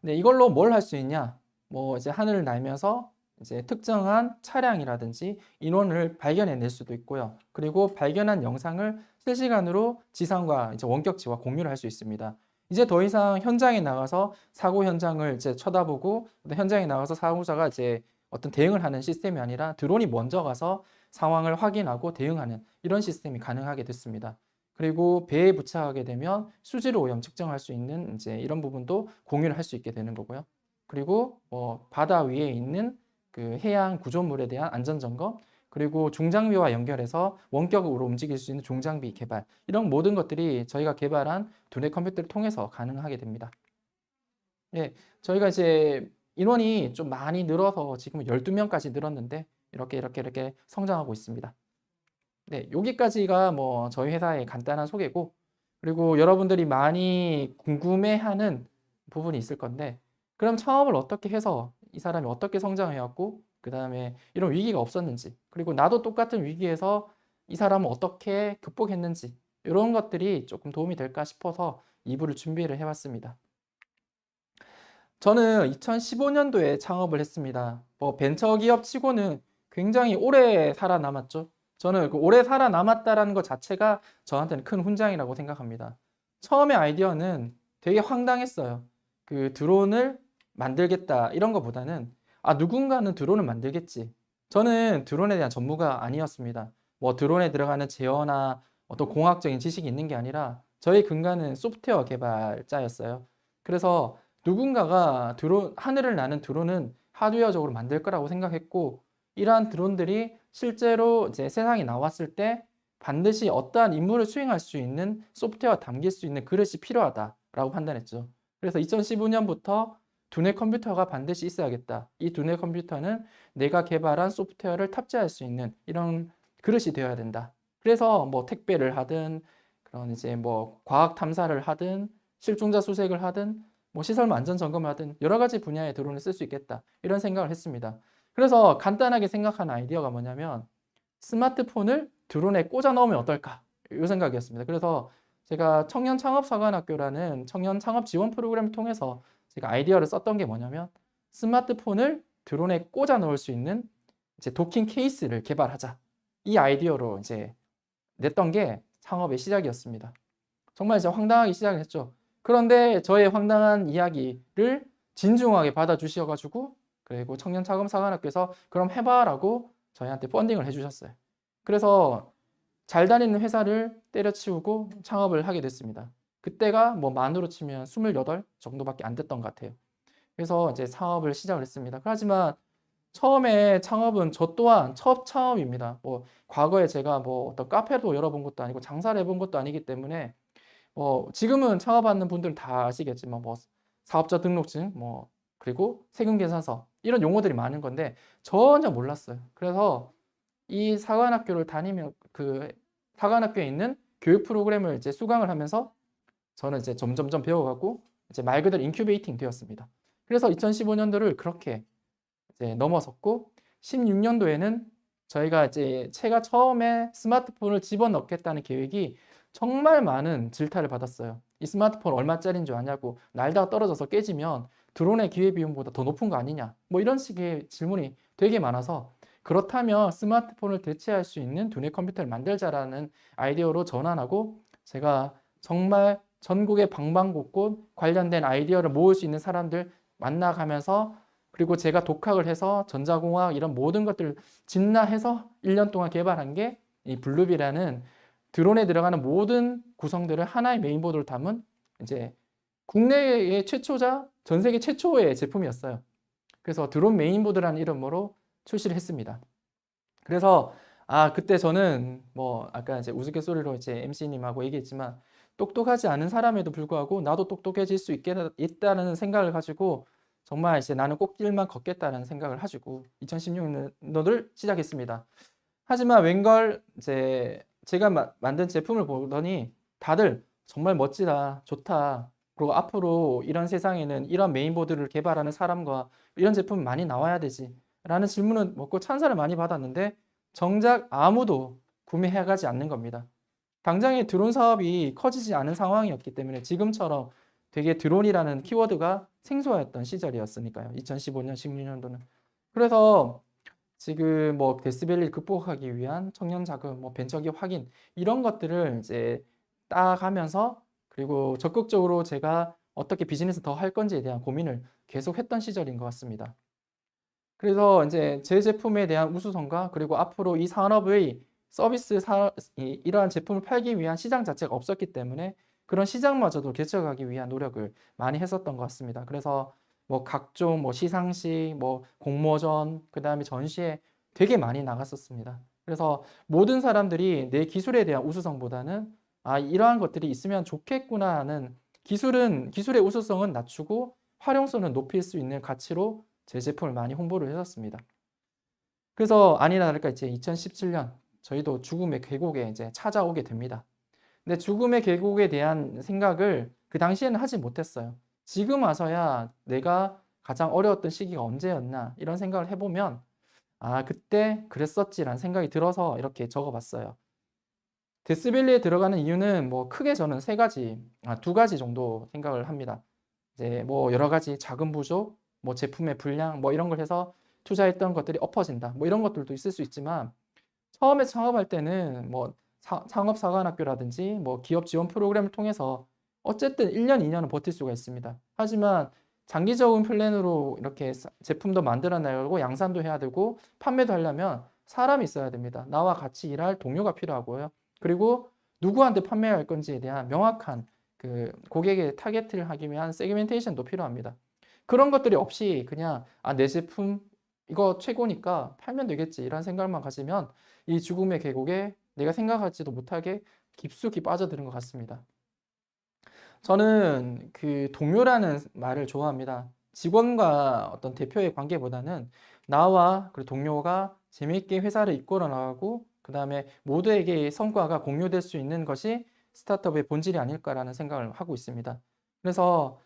네, 이걸로 뭘 할 수 있냐? 이제 하늘을 날면서 이제 특정한 차량이라든지 인원을 발견해낼 수도 있고요. 그리고 발견한 영상을 실시간으로 지상과 이제 원격지와 공유를 할 수 있습니다. 이제 더 이상 현장에 나가서 사고 현장을 이제 쳐다보고 현장에 나가서 사고자가 이제 어떤 대응을 하는 시스템이 아니라 드론이 먼저 가서 상황을 확인하고 대응하는 이런 시스템이 가능하게 됐습니다. 그리고 배에 부착하게 되면 수질 오염 측정할 수 있는 이제 이런 부분도 공유를 할 수 있게 되는 거고요. 그리고 바다 위에 있는 그 해양 구조물에 대한 안전 점검, 그리고 중장비와 연결해서 원격으로 움직일 수 있는 중장비 개발, 이런 모든 것들이 저희가 개발한 두뇌 컴퓨터를 통해서 가능하게 됩니다. 예, 저희가 이제 인원이 좀 많이 늘어서 지금 12명까지 늘었는데 이렇게 성장하고 있습니다. 네, 여기까지가 저희 회사의 간단한 소개고, 그리고 여러분들이 많이 궁금해하는 부분이 있을 건데, 그럼 창업을 어떻게 해서 이 사람이 어떻게 성장해왔고, 그 다음에 이런 위기가 없었는지, 그리고 나도 똑같은 위기에서 이 사람은 어떻게 극복했는지, 이런 것들이 조금 도움이 될까 싶어서 2부를 준비를 해봤습니다. 저는 2015년도에 창업을 했습니다. 벤처기업 치고는 굉장히 오래 살아남았죠. 저는 그 오래 살아남았다라는 것 자체가 저한테는 큰 훈장이라고 생각합니다. 처음에 아이디어는 되게 황당했어요. 그 드론을 만들겠다 이런 것보다는 누군가는 드론을 만들겠지. 저는 드론에 대한 전무가 아니었습니다. 드론에 들어가는 제어나 어떤 공학적인 지식이 있는 게 아니라 저의 근간은 소프트웨어 개발자였어요. 그래서 누군가가 하늘을 나는 드론은 하드웨어적으로 만들 거라고 생각했고, 이러한 드론들이 실제로 이제 세상에 나왔을 때 반드시 어떠한 임무를 수행할 수 있는 소프트웨어가 담길 수 있는 그릇이 필요하다라고 판단했죠. 그래서 2015년부터 두뇌 컴퓨터가 반드시 있어야겠다. 이 두뇌 컴퓨터는 내가 개발한 소프트웨어를 탑재할 수 있는 이런 그릇이 되어야 된다. 그래서 택배를 하든 그런 이제 과학 탐사를 하든 실종자 수색을 하든 시설 안전 점검을 하든 여러 가지 분야의 드론을 쓸 수 있겠다. 이런 생각을 했습니다. 그래서 간단하게 생각한 아이디어가 뭐냐면 스마트폰을 드론에 꽂아 넣으면 어떨까? 이 생각이었습니다. 그래서 제가 청년창업사관학교라는 청년 창업 지원 프로그램을 통해서 제가 아이디어를 썼던 게 뭐냐면 스마트폰을 드론에 꽂아 넣을 수 있는 이제 도킹 케이스를 개발하자. 이 아이디어로 이제 냈던 게 창업의 시작이었습니다. 정말 이제 황당하게 시작을 했죠. 그런데 저의 황당한 이야기를 진중하게 받아주셔가지고 그리고 청년창업사관학교에서 그럼 해봐라고 저희한테 펀딩을 해주셨어요. 그래서 잘 다니는 회사를 때려치우고 창업을 하게 됐습니다. 그때가 만으로 치면 28 정도밖에 안 됐던 것 같아요. 그래서 이제 창업을 시작을 했습니다. 하지만 처음에 창업은 저 또한 첫 창업입니다. 과거에 제가 어떤 카페도 열어본 것도 아니고 장사를 해본 것도 아니기 때문에 지금은 창업하는 분들은 다 아시겠지만 사업자 등록증 그리고 세금 계산서 이런 용어들이 많은 건데 전혀 몰랐어요. 그래서 이 사관학교를 다니며 그 사관학교에 있는 교육 프로그램을 이제 수강을 하면서 저는 이제 점점점 배워가고 이제 말 그대로 인큐베이팅 되었습니다. 그래서 2015년도를 그렇게 이제 넘어섰고 16년도에는 저희가 이제 제가 처음에 스마트폰을 집어넣겠다는 계획이 정말 많은 질타를 받았어요. 이 스마트폰 얼마짜리인 줄 아냐고, 날다가 떨어져서 깨지면 드론의 기회비용보다 더 높은 거 아니냐, 뭐 이런 식의 질문이 되게 많아서 그렇다면 스마트폰을 대체할 수 있는 두뇌 컴퓨터를 만들자라는 아이디어로 전환하고 제가 정말 전국의 방방곡곡 관련된 아이디어를 모을 수 있는 사람들 만나가면서 그리고 제가 독학을 해서 전자공학 이런 모든 것들을 진화해서 1년 동안 개발한 게 이 블루비라는 드론에 들어가는 모든 구성들을 하나의 메인보드로 담은 이제 국내의 최초자, 전 세계 최초의 제품이었어요. 그래서 드론 메인보드라는 이름으로 출시를 했습니다. 그래서 그때 저는 아까 이제 우스갯소리로 이제 MC님하고 얘기했지만 똑똑하지 않은 사람에도 불구하고 나도 똑똑해질 수 있다는 생각을 가지고 정말 이제 나는 꽃길만 걷겠다는 생각을 가지고 2016년도를 시작했습니다. 하지만 웬걸 이제 제가 만든 제품을 보더니 다들 정말 멋지다, 좋다. 그리고 앞으로 이런 세상에는 이런 메인보드를 개발하는 사람과 이런 제품이 많이 나와야 되지. 라는 질문을 먹고 찬사를 많이 받았는데 정작 아무도 구매해가지 않는 겁니다. 당장의 드론 사업이 커지지 않은 상황이었기 때문에 지금처럼 되게 드론이라는 키워드가 생소했던 시절이었으니까요. 2015년, 16년도는. 그래서 지금 데스밸리를 극복하기 위한 청년 자금, 벤처기업 확인 이런 것들을 이제 따가면서 그리고 적극적으로 제가 어떻게 비즈니스 더 할 건지에 대한 고민을 계속 했던 시절인 것 같습니다. 그래서 이제 제 제품에 대한 우수성과 그리고 앞으로 이 산업의 이러한 제품을 팔기 위한 시장 자체가 없었기 때문에 그런 시장마저도 개척하기 위한 노력을 많이 했었던 것 같습니다. 그래서 각종 시상식, 공모전, 그 다음에 전시회 되게 많이 나갔었습니다. 그래서 모든 사람들이 내 기술에 대한 우수성보다는 이러한 것들이 있으면 좋겠구나 하는 기술의 우수성은 낮추고 활용성은 높일 수 있는 가치로 제 제품을 많이 홍보를 했었습니다. 그래서 아니나 다를까 이제 2017년 저희도 죽음의 계곡에 이제 찾아오게 됩니다. 근데 죽음의 계곡에 대한 생각을 그 당시에는 하지 못했어요. 지금 와서야 내가 가장 어려웠던 시기가 언제였나 이런 생각을 해보면 그때 그랬었지라는 생각이 들어서 이렇게 적어봤어요. 데스밸리에 들어가는 이유는 크게 저는 두 가지 정도 생각을 합니다. 이제 여러 가지 자금 부족, 제품의 불량, 이런 걸 해서 투자했던 것들이 엎어진다. 이런 것들도 있을 수 있지만 처음에 창업할 때는 창업사관학교라든지 기업 지원 프로그램을 통해서 어쨌든 1년, 2년은 버틸 수가 있습니다. 하지만 장기적인 플랜으로 이렇게 제품도 만들어내고 양산도 해야 되고 판매도 하려면 사람이 있어야 됩니다. 나와 같이 일할 동료가 필요하고요. 그리고 누구한테 판매할 건지에 대한 명확한 그 고객의 타겟을 하기 위한 세그멘테이션도 필요합니다. 그런 것들이 없이 그냥 내 제품 이거 최고니까 팔면 되겠지 이런 생각만 가지면 이 죽음의 계곡에 내가 생각하지도 못하게 깊숙이 빠져드는 것 같습니다. 저는 그 동료라는 말을 좋아합니다. 직원과 어떤 대표의 관계보다는 나와 그 동료가 재미있게 회사를 이끌어 나가고 그 다음에 모두에게 성과가 공유될 수 있는 것이 스타트업의 본질이 아닐까라는 생각을 하고 있습니다. 그래서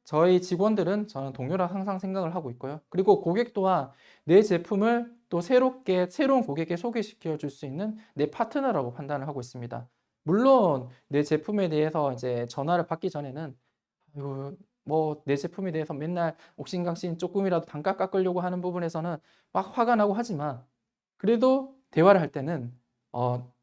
저희 직원들은 저는 동료라 항상 생각을 하고 있고요. 그리고 고객 또한 내 제품을 또 새로운 고객에게 소개시켜 줄 수 있는 내 파트너라고 판단을 하고 있습니다. 물론 내 제품에 대해서 이제 전화를 받기 전에는 내 제품에 대해서 맨날 옥신각신 조금이라도 단가 깎으려고 하는 부분에서는 막 화가 나고 하지만 그래도 대화를 할 때는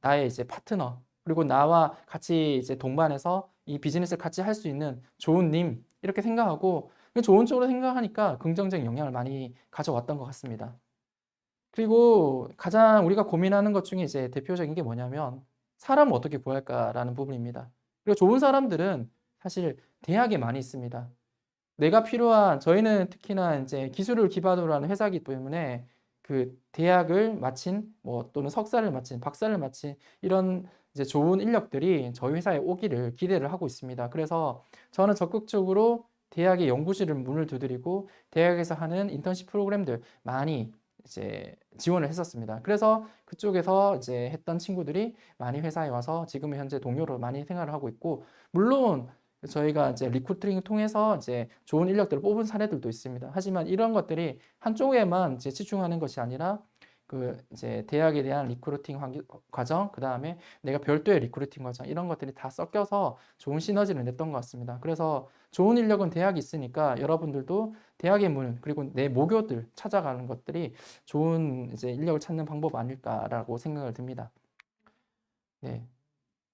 나의 이제 파트너 그리고 나와 같이 이제 동반해서 이 비즈니스를 같이 할 수 있는 좋은 님 이렇게 생각하고 좋은 쪽으로 생각하니까 긍정적인 영향을 많이 가져왔던 것 같습니다. 그리고 가장 우리가 고민하는 것 중에 이제 대표적인 게 뭐냐면 사람을 어떻게 구할까라는 부분입니다. 그리고 좋은 사람들은 사실 대학에 많이 있습니다. 내가 필요한 저희는 특히나 이제 기술을 기반으로 하는 회사이기 때문에 그 대학을 마친 또는 석사를 마친 박사를 마친 이런 이제 좋은 인력들이 저희 회사에 오기를 기대를 하고 있습니다. 그래서 저는 적극적으로 대학의 연구실을 문을 두드리고 대학에서 하는 인턴십 프로그램들 많이 이제 지원을 했었습니다. 그래서 그쪽에서 이제 했던 친구들이 많이 회사에 와서 지금은 현재 동료로 많이 생활을 하고 있고, 물론 저희가 이제 리크루팅 통해서 이제 좋은 인력들을 뽑은 사례들도 있습니다. 하지만 이런 것들이 한쪽에만 이제 집중하는 것이 아니라 그 이제 대학에 대한 리크루팅 과정, 그 다음에 내가 별도의 리크루팅 과정, 이런 것들이 다 섞여서 좋은 시너지를 냈던 것 같습니다. 그래서 좋은 인력은 대학이 있으니까 여러분들도 대학의 문, 그리고 내 모교들 찾아가는 것들이 좋은 이제 인력을 찾는 방법 아닐까라고 생각을 듭니다. 네.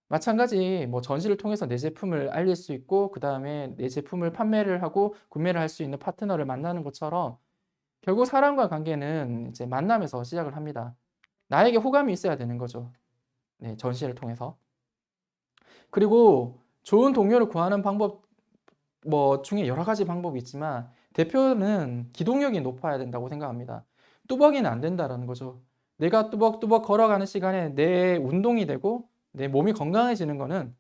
마찬가지 뭐 전시를 통해서 내 제품을 알릴 수 있고, 그 다음에 내 제품을 판매를 하고 구매를 할 수 있는 파트너를 만나는 것처럼 결국 사람과 관계는 이제 만남에서 시작을 합니다. 나에게 호감이 있어야 되는 거죠. 네, 전시를 통해서. 그리고 좋은 동료를 구하는 방법 뭐 중에 여러 가지 방법이 있지만 대표는 기동력이 높아야 된다고 생각합니다. 뚜벅이는 안 된다라는 거죠. 내가 뚜벅뚜벅 걸어가는 시간에 내 운동이 되고 내 몸이 건강해지는 거는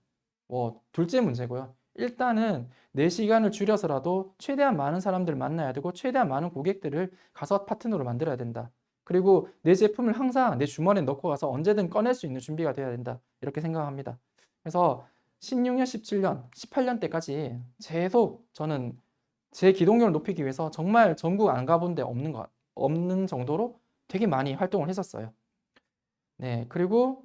뭐 둘째 문제고요. 일단은 내 시간을 줄여서라도 최대한 많은 사람들을 만나야 되고 최대한 많은 고객들을 가서 파트너로 만들어야 된다. 그리고 내 제품을 항상 내 주머니에 넣고 가서 언제든 꺼낼 수 있는 준비가 돼야 된다. 이렇게 생각합니다. 그래서 16년, 17년, 18년 때까지 계속 저는 제 기동력을 높이기 위해서 정말 전국 안 가본 데 없는 정도로 되게 많이 활동을 했었어요. 네, 그리고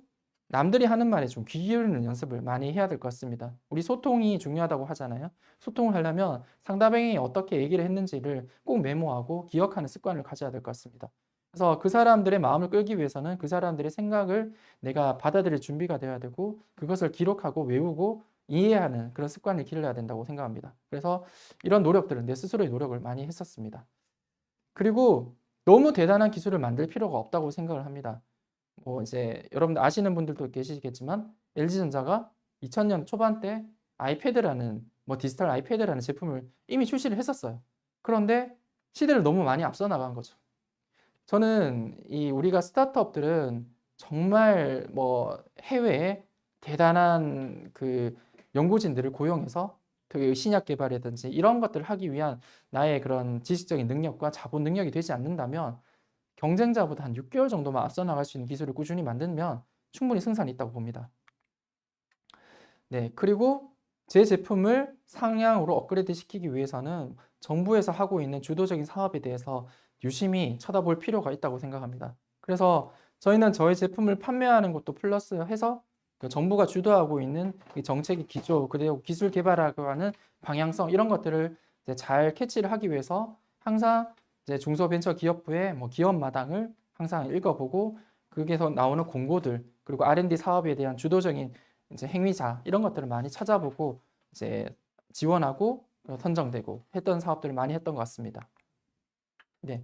남들이 하는 말에 좀 귀 기울이는 연습을 많이 해야 될 것 같습니다. 우리 소통이 중요하다고 하잖아요. 소통을 하려면 상대방이 어떻게 얘기를 했는지를 꼭 메모하고 기억하는 습관을 가져야 될 것 같습니다. 그래서 그 사람들의 마음을 끌기 위해서는 그 사람들의 생각을 내가 받아들일 준비가 되어야 되고, 그것을 기록하고 외우고 이해하는 그런 습관을 길러야 된다고 생각합니다. 그래서 이런 노력들을, 내 스스로의 노력을 많이 했었습니다. 그리고 너무 대단한 기술을 만들 필요가 없다고 생각을 합니다. 뭐 이제 여러분들 아시는 분들도 계시겠지만 LG전자가 2000년 초반 때 아이패드라는 뭐 디지털 아이패드라는 제품을 이미 출시를 했었어요. 그런데 시대를 너무 많이 앞서 나간 거죠. 저는 이 우리가 스타트업들은 정말 뭐 해외에 대단한 그 연구진들을 고용해서 되게 신약 개발이라든지 이런 것들을 하기 위한 나의 그런 지식적인 능력과 자본 능력이 되지 않는다면 경쟁자보다 한 6개월 정도만 앞서 나갈 수 있는 기술을 꾸준히 만들면 충분히 승산이 있다고 봅니다. 네, 그리고 제 제품을 상향으로 업그레이드 시키기 위해서는 정부에서 하고 있는 주도적인 사업에 대해서 유심히 쳐다볼 필요가 있다고 생각합니다. 그래서 저희는 저희 제품을 판매하는 것도 플러스 해서 그 정부가 주도하고 있는 정책의 기조, 그리고 기술 개발하고 하는 방향성, 이런 것들을 이제 잘 캐치를 하기 위해서 항상 이제 중소벤처기업부의 뭐 기업마당을 항상 읽어보고, 거기에서 나오는 공고들, 그리고 R&D 사업에 대한 주도적인 이제 행위자, 이런 것들을 많이 찾아보고 이제 지원하고 선정되고 했던 사업들을 많이 했던 것 같습니다. 네.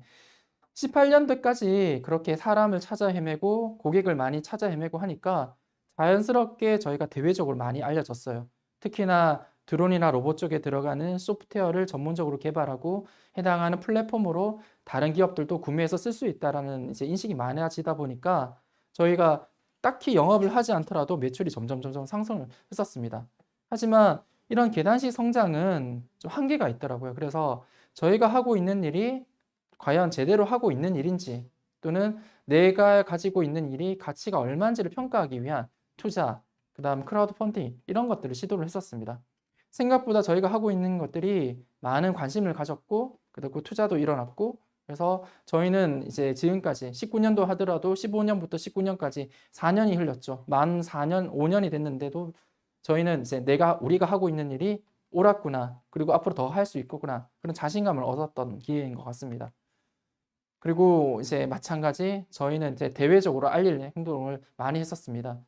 18년도까지 그렇게 사람을 찾아 헤매고 고객을 많이 찾아 헤매고 하니까 자연스럽게 저희가 대외적으로 많이 알려졌어요. 특히나 드론이나 로봇 쪽에 들어가는 소프트웨어를 전문적으로 개발하고 해당하는 플랫폼으로 다른 기업들도 구매해서 쓸 수 있다라는 이제 인식이 많아지다 보니까 저희가 딱히 영업을 하지 않더라도 매출이 점점 상승을 했었습니다. 하지만 이런 계단식 성장은 좀 한계가 있더라고요. 그래서 저희가 하고 있는 일이 과연 제대로 하고 있는 일인지, 또는 내가 가지고 있는 일이 가치가 얼마인지를 평가하기 위한 투자, 그 다음 크라우드 펀딩, 이런 것들을 시도를 했었습니다. 생각보다 저희가 하고 있는 것들이 많은 관심을 가졌고, 그리고 투자도 일어났고, 그래서 저희는 이제 지금까지 19년도 하더라도 15년부터 19년까지 4년이 흘렸죠. 만 4년, 5년이 됐는데도 저희는 이제 우리가 하고 있는 일이 옳았구나, 그리고 앞으로 더 할 수 있겠구나, 그런 자신감을 얻었던 기회인 것 같습니다. 그리고 이제 마찬가지 저희는 이제 대외적으로 알릴 행동을 많이 했었습니다.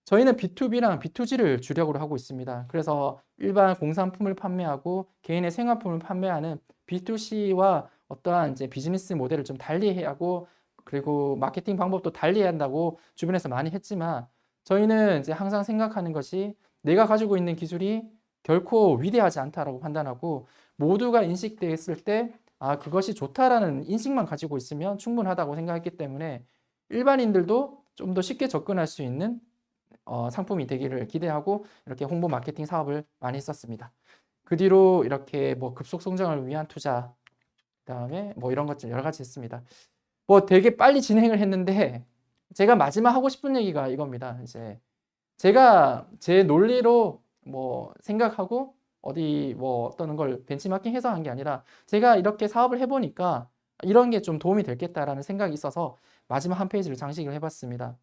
저희는 B2B랑 B2G를 주력으로 하고 있습니다. 그래서 일반 공산품을 판매하고 개인의 생활품을 판매하는 B2C와 어떠한 이제 비즈니스 모델을 좀 달리해야 하고, 그리고 마케팅 방법도 달리해야 한다고 주변에서 많이 했지만, 저희는 이제 항상 생각하는 것이 내가 가지고 있는 기술이 결코 위대하지 않다라고 판단하고, 모두가 인식됐을 때 그것이 좋다라는 인식만 가지고 있으면 충분하다고 생각했기 때문에 일반인들도 좀 더 쉽게 접근할 수 있는 상품이 되기를 기대하고 이렇게 홍보 마케팅 사업을 많이 했었습니다. 그 뒤로 이렇게 뭐 급속 성장을 위한 투자, 그다음에 뭐 이런 것들 여러 가지 했습니다. 뭐 되게 빨리 진행을 했는데 제가 마지막 하고 싶은 얘기가 이겁니다. 이제 제가 제 논리로 뭐 생각하고 어디 뭐 어떤 걸 벤치마킹 해서 한 게 아니라 제가 이렇게 사업을 해보니까 이런 게 좀 도움이 되겠다라는 생각이 있어서 마지막 한 페이지를 장식을 해봤습니다.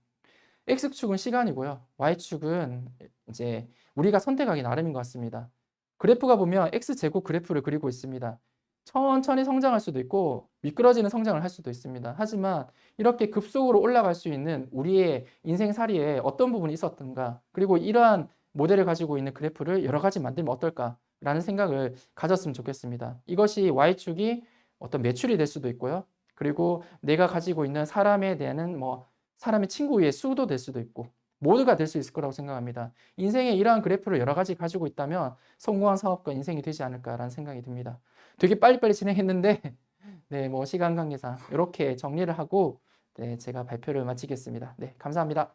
X축은 시간이고요. Y축은 이제 우리가 선택하기 나름인 것 같습니다. 그래프가 보면 X제곱 그래프를 그리고 있습니다. 천천히 성장할 수도 있고 미끄러지는 성장을 할 수도 있습니다. 하지만 이렇게 급속으로 올라갈 수 있는 우리의 인생살이에 어떤 부분이 있었던가, 그리고 이러한 모델을 가지고 있는 그래프를 여러 가지 만들면 어떨까라는 생각을 가졌으면 좋겠습니다. 이것이 Y축이 어떤 매출이 될 수도 있고요. 그리고 내가 가지고 있는 사람에 대한 뭐 사람의 친구의 수도 될 수도 있고 모두가 될 수 있을 거라고 생각합니다. 인생에 이러한 그래프를 여러 가지 가지고 있다면 성공한 사업가 인생이 되지 않을까라는 생각이 듭니다. 되게 빨리빨리 진행했는데 네, 뭐 시간 관계상 이렇게 정리를 하고 네, 제가 발표를 마치겠습니다. 네, 감사합니다.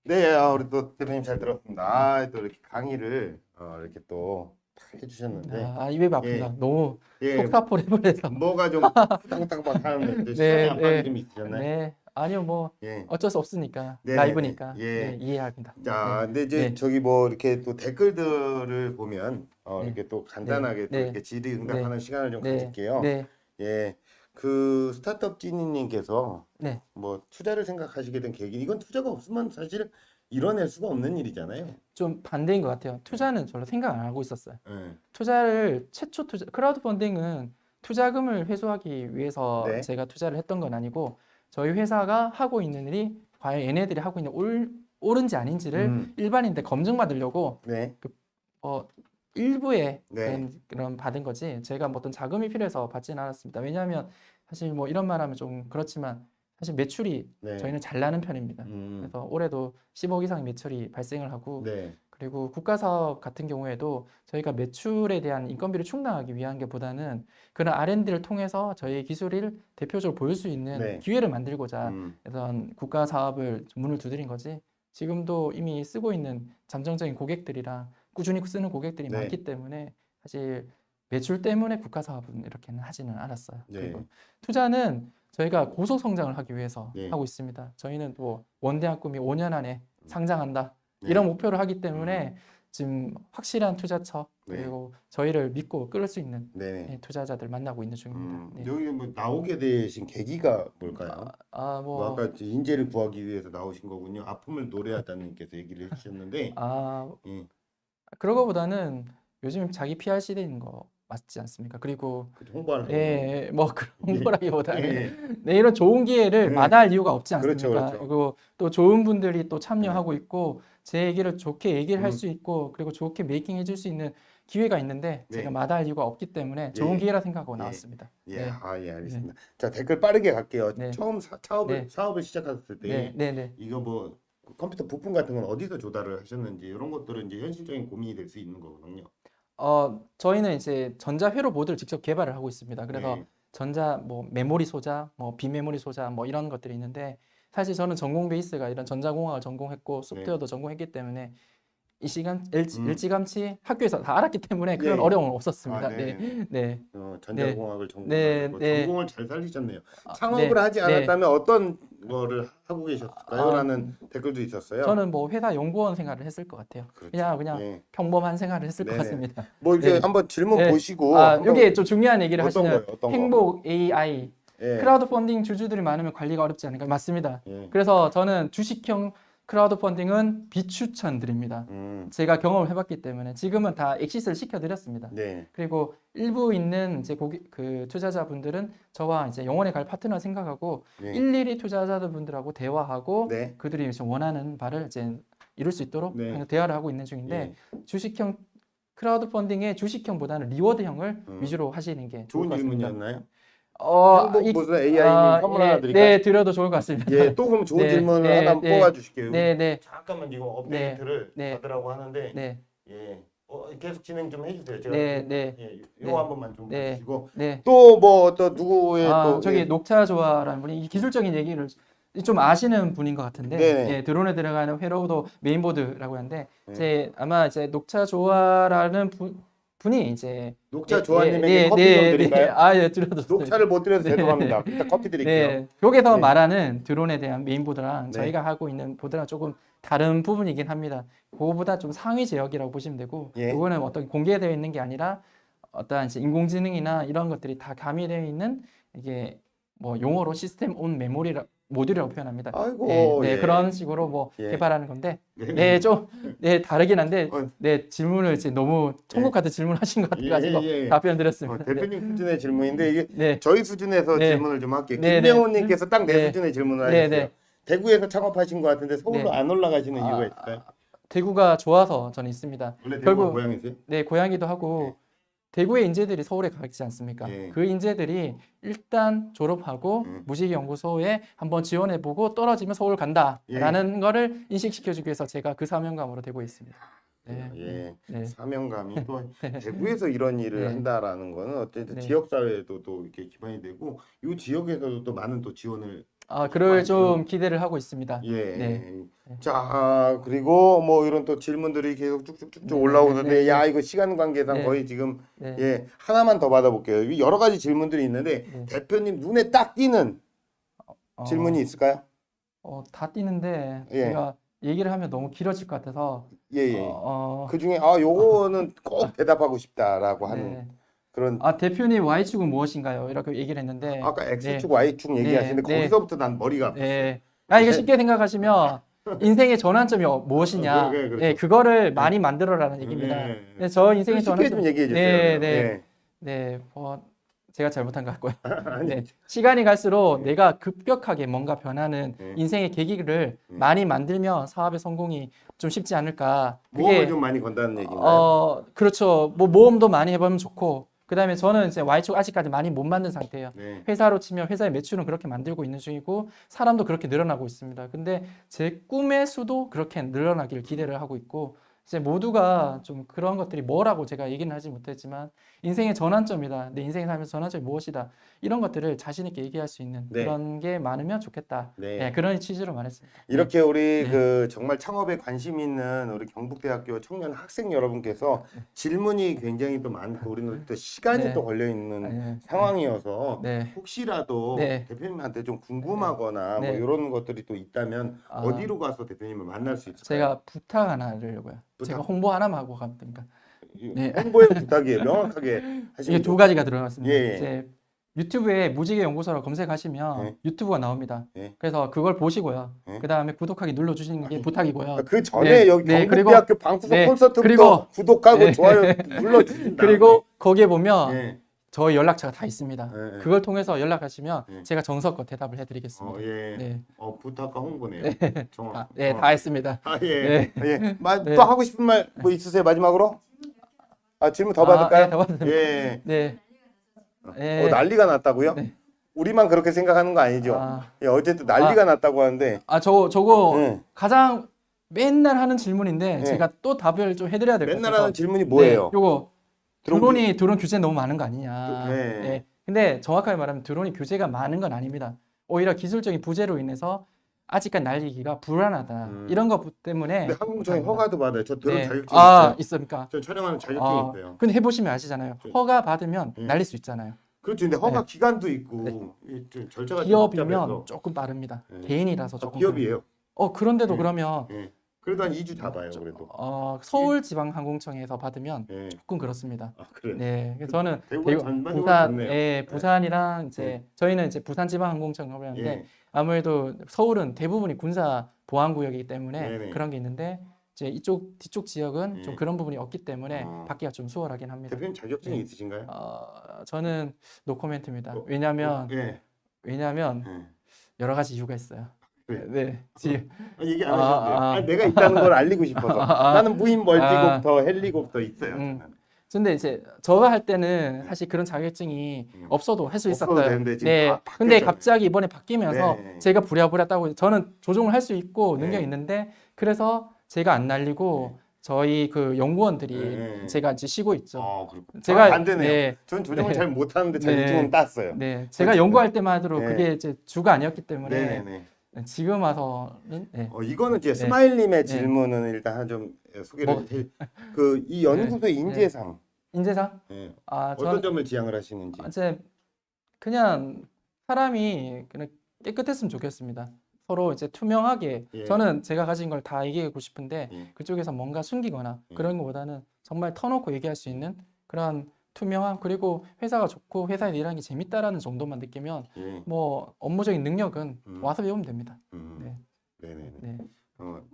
네, 우리 또 대표님 잘 들었습니다. 또 이렇게 강의를 이렇게 또 해주셨는데, 입이 아픕니다. 예. 너무 예, 속사포레블해서. 뭐가 좀 후딱후딱 하는데 시간이 안 빠지게 좀 있으셨나요? 네, 아니요, 뭐 예. 어쩔 수 없으니까 네, 라이브니까 예. 네, 이해합니다. 자, 네. 근데 이제 네. 저기 뭐 이렇게 또 댓글들을 보면 네. 이렇게 또 간단하게 또 네. 이렇게 질의응답하는 시간을 좀 네. 가질게요. 네, 예, 그 스타트업 지니님께서 네. 뭐 투자를 생각하시게 된 계기, 이건 투자가 없으면 사실 이뤄낼 수가 없는 일이잖아요. 좀 반대인 것 같아요. 투자는 별로 생각 안 하고 있었어요. 예. 투자를 최초 크라우드 펀딩은 투자금을 회수하기 위해서 네. 제가 투자를 했던 건 아니고 저희 회사가 하고 있는 일이 과연 얘네들이 하고 있는 옳은지 아닌지를 일반인들 검증받으려고 네. 일부의 네. 그런 받은 거지 제가 뭐 어떤 자금이 필요해서 받지는 않았습니다. 왜냐하면 사실 뭐 이런 말 하면 좀 그렇지만 사실 매출이 네. 저희는 잘 나는 편입니다. 그래서 올해도 10억 이상 매출이 발생을 하고 네. 그리고 국가사업 같은 경우에도 저희가 매출에 대한 인건비를 충당하기 위한 것보다는 그런 R&D를 통해서 저희의 기술을 대표적으로 보일 수 있는 네. 기회를 만들고자 이런 국가사업을 문을 두드린 거지. 지금도 이미 쓰고 있는 잠정적인 고객들이랑 꾸준히 쓰는 고객들이 네. 많기 때문에 사실 매출 때문에 국가사업은 이렇게는 하지는 않았어요. 네. 그리고 투자는 저희가 고속 성장을 하기 위해서 네. 하고 있습니다. 저희는 또 원대한 꿈이 5년 안에 상장한다. 네. 이런 목표를 하기 때문에 지금 확실한 투자처 네. 그리고 저희를 믿고 끌을 수 있는 네. 투자자들 만나고 있는 중입니다. 네. 여기 뭐 나오게 되신 계기가 뭘까요? 뭐 뭐 아까 인재를 구하기 위해서 나오신 거군요. 아픔을 노래하다님께서 얘기를 해주셨는데, 예. 그런 거보다는 요즘 자기 PR 시대인 거 맞지 않습니까? 그리고 홍보하는 뭐 그런 홍보라기보다는 예. 네, 이런 좋은 기회를 네. 마다할 이유가 없지 않습니까? 그렇죠, 그렇죠. 그리고 또 좋은 분들이 또 참여하고 있고 제 얘기를 좋게 얘기를 할 수 있고 그리고 좋게 메이킹 해줄 수 있는 기회가 있는데 네. 제가 마다할 이유가 없기 때문에 좋은 예. 기회라 생각하고 예. 나왔습니다. 예, 네. 예, 알겠습니다. 자, 댓글 빠르게 갈게요. 네. 처음 사업을 시작했을 때 네. 이거 뭐 컴퓨터 부품 같은 건 어디서 조달을 하셨는지 이런 것들은 이제 현실적인 고민이 될 수 있는 거거든요. 저희는 이제 전자회로 보드를 직접 개발을 하고 있습니다. 그래서 네. 전자 뭐 메모리 소자, 뭐 비메모리 소자 뭐 이런 것들이 있는데 사실 저는 전공 베이스가 이런 전자공학을 전공했고 소프트웨어도 전공했기 때문에 이 시간 일찌감치 학교에서 다 알았기 때문에 그런 네. 어려움은 없었습니다. 아, 네. 네. 전자공학을 네, 전공하고 네. 전공을 잘 살리셨네요. 아, 창업을 네, 하지 네. 않았다면 어떤 거를 하고 계셨을까요? 아, 라는 댓글도 있었어요. 저는 뭐 회사 연구원 생활을 했을 것 같아요. 그렇죠. 그냥 예. 평범한 생활을 했을 것 네네. 같습니다. 뭐 이제 네. 한번 질문 네. 보시고 여기 좀 중요한 얘기를 어떤 하시는 거예요? 어떤 거? 행복 AI 예. 크라우드 펀딩 주주들이 많으면 관리가 어렵지 않을까? 맞습니다. 예. 그래서 저는 주식형 크라우드 펀딩은 비추천드립니다. 제가 경험을 해봤기 때문에 지금은 다 엑시스를 시켜드렸습니다. 네. 그리고 일부 있는 이제 그 투자자분들은 저와 이제 영원히 갈 파트너 생각하고 네. 일일이 투자자분들하고 대화하고 네. 그들이 이제 원하는 바를 이제 이룰 수 있도록 네. 대화를 하고 있는 중인데 주식형 크라우드 펀딩의 주식형보다는 리워드형을 위주로 하시는 게 좋을 좋은 것 같습니다. 질문이었나요? 행복 무슨 AI님 선물 하나 드릴까요? 네, 드려도 좋을 것 같습니다. 예, 또 그럼 좋은 네, 질문을 네, 하나 네. 뽑아주실게요. 네. 잠깐만 이거 업데이트를 네. 받으라고 하는데 네. 예, 계속 진행 좀 해주세요. 제가 네. 예, 이거 네. 한 번만 좀 네. 해주시고 네. 또 뭐 또 누구의 또 저기 예, 녹차 좋아라는 분이 이 기술적인 얘기를 좀 아시는 분인 것 같은데 네네. 예, 드론에 들어가는 회로우도 메인보드라고 하는데 네. 제 아마 이제 녹차 조아라는 분이 이제 녹차 조아님에게 커피 좀 드릴까요? 아, 드려줬어요. 녹차를 못 드려서 네. 죄송합니다. 이따 커피 드릴게요. 네, 여기서 네. 말하는 드론에 대한 메인보드랑 네. 저희가 하고 있는 보드랑 조금 다른 부분이긴 합니다. 그거보다 좀 상위 제역이라고 보시면 되고, 예. 이거는 어떤 공개되어 있는 게 아니라 어떠한 이제 인공지능이나 이런 것들이 다 가미되어 있는 이게 뭐 용어로 시스템 온 메모리 모듈이라고 표현합니다. 아이고, 네, 예. 그런 식으로 뭐 예. 개발하는 건데, 네. 네, 좀 다르긴 한데, 어. 네, 질문을 이제 너무 천국 같은 질문하신 것 같아가지고 예, 예. 답변 드렸습니다. 대표님 수준의 질문인데 이게 네, 저희 수준에서 네. 질문을 좀 할게요. 네, 김명호님께서 딱 내 네. 수준의 질문을 네, 하셨어요. 네. 대구에서 창업하신 것 같은데 서울로 네. 안 올라가시는 아, 이유가 있을까요? 대구가 좋아서 저는 있습니다. 원래 대구가 결국 고향이세요? 네, 고향이기도 하고 대구의 인재들이 서울에 가지 않습니까? 예. 그 인재들이 일단 졸업하고 무직연구소에 한번 지원해보고 떨어지면 서울 간다라는 거를 인식시켜주기 위해서 제가 그 사명감으로 되고 있습니다. 네. 예. 네. 사명감이 또 대구에서 이런 일을 네. 한다라는 거는 어쨌든 네. 지역 사회에도 또 이렇게 기반이 되고 이 지역에서도 또 많은 또 지원을 그럴 좀 기대를 하고 있습니다. 예. 네. 자, 그리고 뭐 이런 또 질문들이 계속 쭉쭉쭉쭉 네, 올라오는데 네, 네. 야, 이거 시간 관계상 네. 거의 지금 네. 예, 하나만 더 받아볼게요. 이 여러 가지 질문들이 있는데 네. 대표님 눈에 딱 띄는 질문이 있을까요? 다 띄는데 예. 제가 얘기를 하면 너무 길어질 것 같아서 예, 예. 어, 그 중에 요거는 꼭 대답하고 싶다라고 하는 네. 그런 대표님 Y축은 무엇인가요? 이렇게 얘기를 했는데 아까 X축, 네. Y축 얘기하시는데 네. 거기서부터 난 머리가 아팠어요. 네. 이거 쉽게 생각하시면 인생의 전환점이 무엇이냐? 그렇죠. 네, 그거를 많이 만들어라는 얘기입니다. 네. 네, 저 인생의 쉽게 전환점. 좀 얘기해 주세요. 네, 네, 예. 네. 제가 잘못한 것 같고요. 아니, 네. 시간이 갈수록 내가 급격하게 뭔가 변하는 네. 인생의 계기를 많이 만들면 사업의 성공이 좀 쉽지 않을까. 모험을 좀 많이 건다는 얘기인가요? 그렇죠. 뭐 모험도 많이 해보면 좋고. 그다음에 저는 이제 Y축 아직까지 많이 못 만든 상태예요. 네. 회사로 치면 회사의 매출은 그렇게 만들고 있는 중이고 사람도 그렇게 늘어나고 있습니다. 근데 제 꿈의 수도 그렇게 늘어나기를 기대를 하고 있고 이제 모두가 좀 그런 것들이 뭐라고 제가 얘기는 하지 못했지만 인생의 전환점이다. 내 인생에 살면서 전환점이 무엇이다. 이런 것들을 자신 있게 얘기할 수 있는 네. 그런 게 많으면 좋겠다. 네. 네, 그런 취지로 말했습니다. 이렇게 우리 네. 그 정말 창업에 관심 있는 우리 경북대학교 청년 학생 여러분께서 질문이 굉장히 또 많고 우리는 또 시간이 네. 또 걸려 있는 네. 상황이어서 네. 혹시라도 네. 대표님한테 좀 궁금하거나 네. 뭐 이런 것들이 또 있다면 아. 어디로 가서 대표님을 만날 수 있을까요? 제가 부탁 하나 하려고요. 부탁? 제가 홍보 하나만 하고 가면 됩니까? 네. 홍보의 부탁이에요. 명확하게 이게 하시면 두 가지가 들어갔습니다. 예, 예. 이제 유튜브에 무지개 연구소라고 검색하시면 예. 유튜브가 나옵니다. 예. 그래서 그걸 보시고요. 예. 그 다음에 구독하기 눌러주시는 게 부탁이고요. 그 전에 네, 여기 네, 경북대학교 방구석 네, 콘서트부터 그리고- 구독하고 네. 좋아요 눌러주신 다음에 그리고 거기에 보면 예. 저희 연락처가 다 있습니다. 예, 예. 그걸 통해서 연락하시면 예. 제가 정석껏 대답을 해드리겠습니다. 예. 네, 부탁과 홍보네요. 정확. 다 했습니다. 예. 네. 예. 네. 또 하고 싶은 말 뭐 있으세요 마지막으로? 질문 더 받을까요? 네, 더 받으세요. 예. 네. 네. 난리가 났다고요? 네. 우리만 그렇게 생각하는 거 아니죠? 예, 어쨌든 난리가 났다고 하는데. 저거 예. 가장 맨날 하는 질문인데 예. 제가 또 답을 좀 해드려야 될 것 맨날 같아서. 하는 질문이 뭐예요? 네, 요거 드론 드론 규제 너무 많은 거 아니냐. 네. 네. 근데 정확하게 말하면 드론이 규제가 많은 건 아닙니다. 오히려 기술적인 부재로 인해서 아직까지 날리기가 불안하다. 이런 것 때문에. 근데 항공청에 허가도 받아요. 저 드론 네. 자격증 있어요. 있습니까? 저 촬영하는 자격증이 있어요. 근데 해보시면 아시잖아요. 허가 받으면 날릴 수 있잖아요. 그렇죠. 근데 허가 네. 기간도 있고 좀 절차가 좀 기업이면 복잡해서. 조금 빠릅니다. 네. 개인이라서 조금. 기업이에요. 그런데도 네. 그러면 예. 그래도 한 2주 잡아요. 그래도. 서울지방항공청에서 받으면 예. 조금 그렇습니다. 그래요. 네, 그래서 저는 대구가 전반적으로 부산, 좋네요. 예, 부산이랑 이제 저희는 이제 부산지방항공청을 하는데 예. 아무래도 서울은 대부분이 군사 보안구역이기 때문에 네네. 그런 게 있는데 이제 이쪽 뒤쪽 지역은 예. 좀 그런 부분이 없기 때문에 어. 받기가 좀 수월하긴 합니다. 대표님 자격증이 네. 있으신가요? 저는 노코멘트입니다. 왜냐하면 예. 예. 여러 가지 이유가 있어요. 네. 네, 얘기 안 하셔도 돼요. 아. 내가 있다는 걸 알리고 싶어서. 나는 무인 멀티콥터, 헬리콥터 있어요. 근데 이제 저가 할 때는 사실 그런 자격증이 없어도 할 수 없어도 있었어요. 되는데 지금 네. 바뀌었잖아요. 근데 갑자기 이번에 바뀌면서 네. 제가 부랴부랴 따고 저는 조종을 할 수 있고 능력이 네. 있는데 그래서 제가 안 날리고 저희 그 연구원들이 네. 제가 이제 쉬고 있죠. 그렇군요. 제가 반대네요. 네. 전 조종을 네. 잘 못하는데 네. 자격증은 땄어요. 네, 제가 연구할 때만 해도 네. 그게 이제 주가 아니었기 때문에 네네네. 지금 와서는 네. 이거는 이제 네. 스마일님의 네. 질문은 일단 좀 소개를 뭐, 이 연구소의 인재상 인재상? 예, 아, 어떤 저는 점을 지향을 하시는지. 이제 그냥 사람이 그냥 깨끗했으면 좋겠습니다. 서로 이제 투명하게 예. 저는 제가 가진 걸 다 얘기하고 싶은데 예. 그쪽에서 뭔가 숨기거나 예. 그런 것보다는 정말 터놓고 얘기할 수 있는 그런 투명함 그리고 회사가 좋고 회사에 일하는 게 재밌다라는 정도만 느끼면 예. 뭐 업무적인 능력은 와서 배우면 됩니다. 음. 네. 네네네. 네.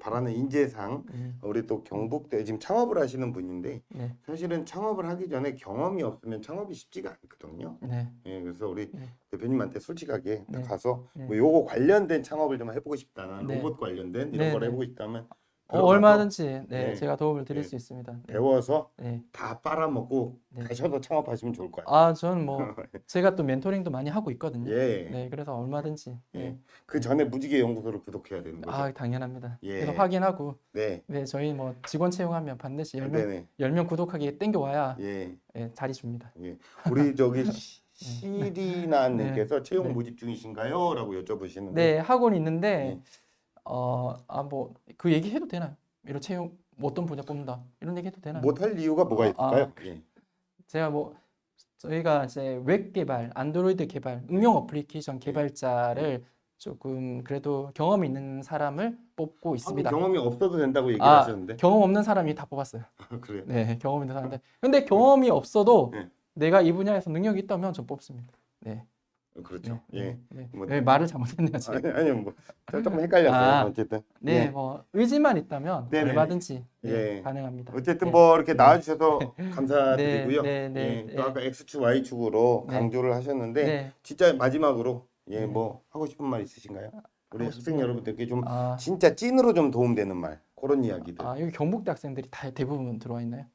바라는 인재상 우리 또 경북대 지금 창업을 하시는 분인데 네. 사실은 창업을 하기 전에 경험이 없으면 창업이 쉽지가 않거든요. 네. 예, 그래서 우리 네. 대표님한테 솔직하게 딱 네. 가서 네. 뭐 요거 관련된 창업을 좀 해보고 싶다. 네. 로봇 관련된 이런 네, 걸 네. 해보고 싶다면 들어가서 얼마든지 네, 네. 제가 도움을 드릴 네. 수 있습니다. 네. 배워서 네. 다 빨아먹고 네. 가셔서 창업하시면 좋을 것 같아요. 아, 저는 뭐 제가 또 멘토링도 많이 하고 있거든요. 예. 네, 그래서 얼마든지. 네. 그 전에 무지개 연구소를 구독해야 되는 거죠. 아, 당연합니다. 예. 그래서 확인하고 네. 네, 저희 뭐 직원 채용하면 반드시 10명, 네네. 10명 구독하기 땡겨와야 예. 네, 자리 줍니다. 예. 우리 저기 시리나님께서 채용 네. 모집 중이신가요? 라고 여쭤보시는데 네, 학원이 있는데 네. 뭐 그 얘기 해도 되나요? 이런 채용 뭐 어떤 분야 뽑는다. 이런 얘기 해도 되나요? 못할 이유가 뭐가 있을까요? 예. 제가 뭐 저희가 이제 웹 개발, 안드로이드 개발, 응용 어플리케이션 개발자를 조금 그래도 경험이 있는 사람을 뽑고 방금 있습니다. 경험이 없어도 된다고 얘기를 하셨는데 경험 없는 사람이 다 뽑았어요. 그래요? 네, 경험 있는 사람인데. 근데 경험이 없어도 네. 내가 이 분야에서 능력이 있다면 좀 뽑습니다. 네. 그렇죠. 네, 예. 네. 뭐- 네, 말을 잘못했네요, 지금. 아니요 뭐 조금 헷갈렸어요. 아, 어쨌든 네, 예. 뭐 의지만 있다면 네네. 얼마든지 네, 예. 가능합니다. 어쨌든 네. 뭐 이렇게 나와주셔서 감사드리고요. 네, 네, 예. 네, 또 네. 아까 X축 Y축으로 네. 강조를 하셨는데 네. 진짜 마지막으로 예 네. 뭐 하고 싶은 말 있으신가요? 우리 하고 학생 싶은 여러분들께 좀 아, 진짜 찐으로 좀 도움되는 말 그런 이야기들. 여기 경북대 학생들이 다 대부분 들어와 있나요?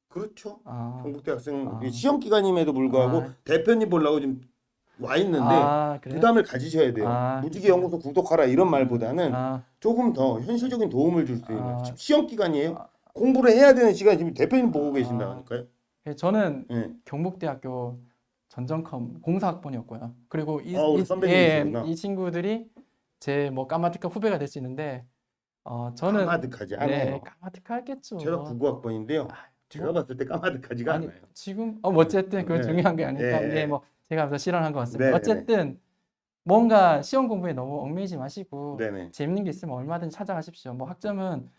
그렇죠. 아, 경북대 학생 아. 시험 기간임에도 불구하고 아. 대표님 보려고 지금 와 있는데 그래요? 부담을 가지셔야 돼요. 아. 무지개 연구소 구독하라 이런 말보다는 아, 조금 더 현실적인 도움을 줄 수 있는 아. 지금 시험 기간이에요. 아. 공부를 해야 되는 시간 지금 대표님 보고 아. 계신다니까요. 예, 저는 예. 경북대학교 전전컴 공사학번이었고요. 그리고 우리 선배님이시구나. 이 친구들이 제 뭐 까마득한 후배가 될 수 있는데 저는 까마득하지 네, 않아요. 까마득하겠죠. 제가 99학번인데요. 제가 봤을 때 까마득하지가 아니, 않아요. 지금 뭐 어쨌든 그건 네. 중요한 게 아니니까 예, 예. 뭐 제가 그래서 실언한 것 같습니다. 네, 네, 어쨌든 뭔가 시험 공부에 너무 얽매이지 마시고 네네. 재밌는 게 있으면 얼마든지 찾아가십시오. 뭐 학점은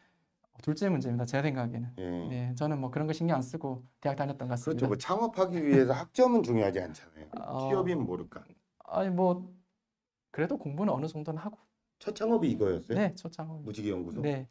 둘째 문제입니다. 제 생각에는. 예. 네, 저는 뭐 그런 거 신경 안 쓰고 대학 다녔던 것 그렇죠. 같습니다. 뭐 창업하기 위해서 학점은 중요하지 않잖아요. 어, 취업이면 모를까. 아니 뭐 그래도 공부는 어느 정도는 하고. 첫 창업이 이거였어요? 네, 초창업. 무지개 연구소. 네.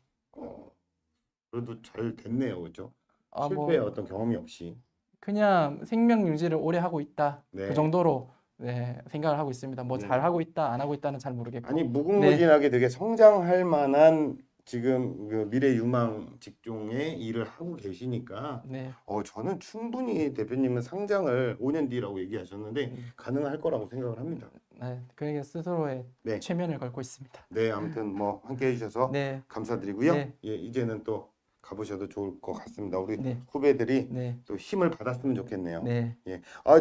그래도 잘 됐네요, 그렇죠? 뭐 실패 어떤 경험이 없이. 그냥 생명 유지를 오래 하고 있다. 네. 그 정도로 네, 생각을 하고 있습니다. 뭐 네. 잘 하고 있다, 안 하고 있다는 잘 모르겠고. 아니 무궁무진하게 되게 성장할 만한 지금 그 미래 유망 직종의 일을 하고 계시니까 네. 저는 충분히 대표님은 상장을 5년 뒤라고 얘기하셨는데 가능할 거라고 생각을 합니다. 네, 그에게 스스로의 네. 최면을 걸고 있습니다. 네, 아무튼 뭐 함께 해주셔서 네, 감사드리고요. 네. 예, 이제는 또 가보셔도 좋을 것 같습니다. 우리 네. 후배들이 네, 또 힘을 받았으면 좋겠네요. 네,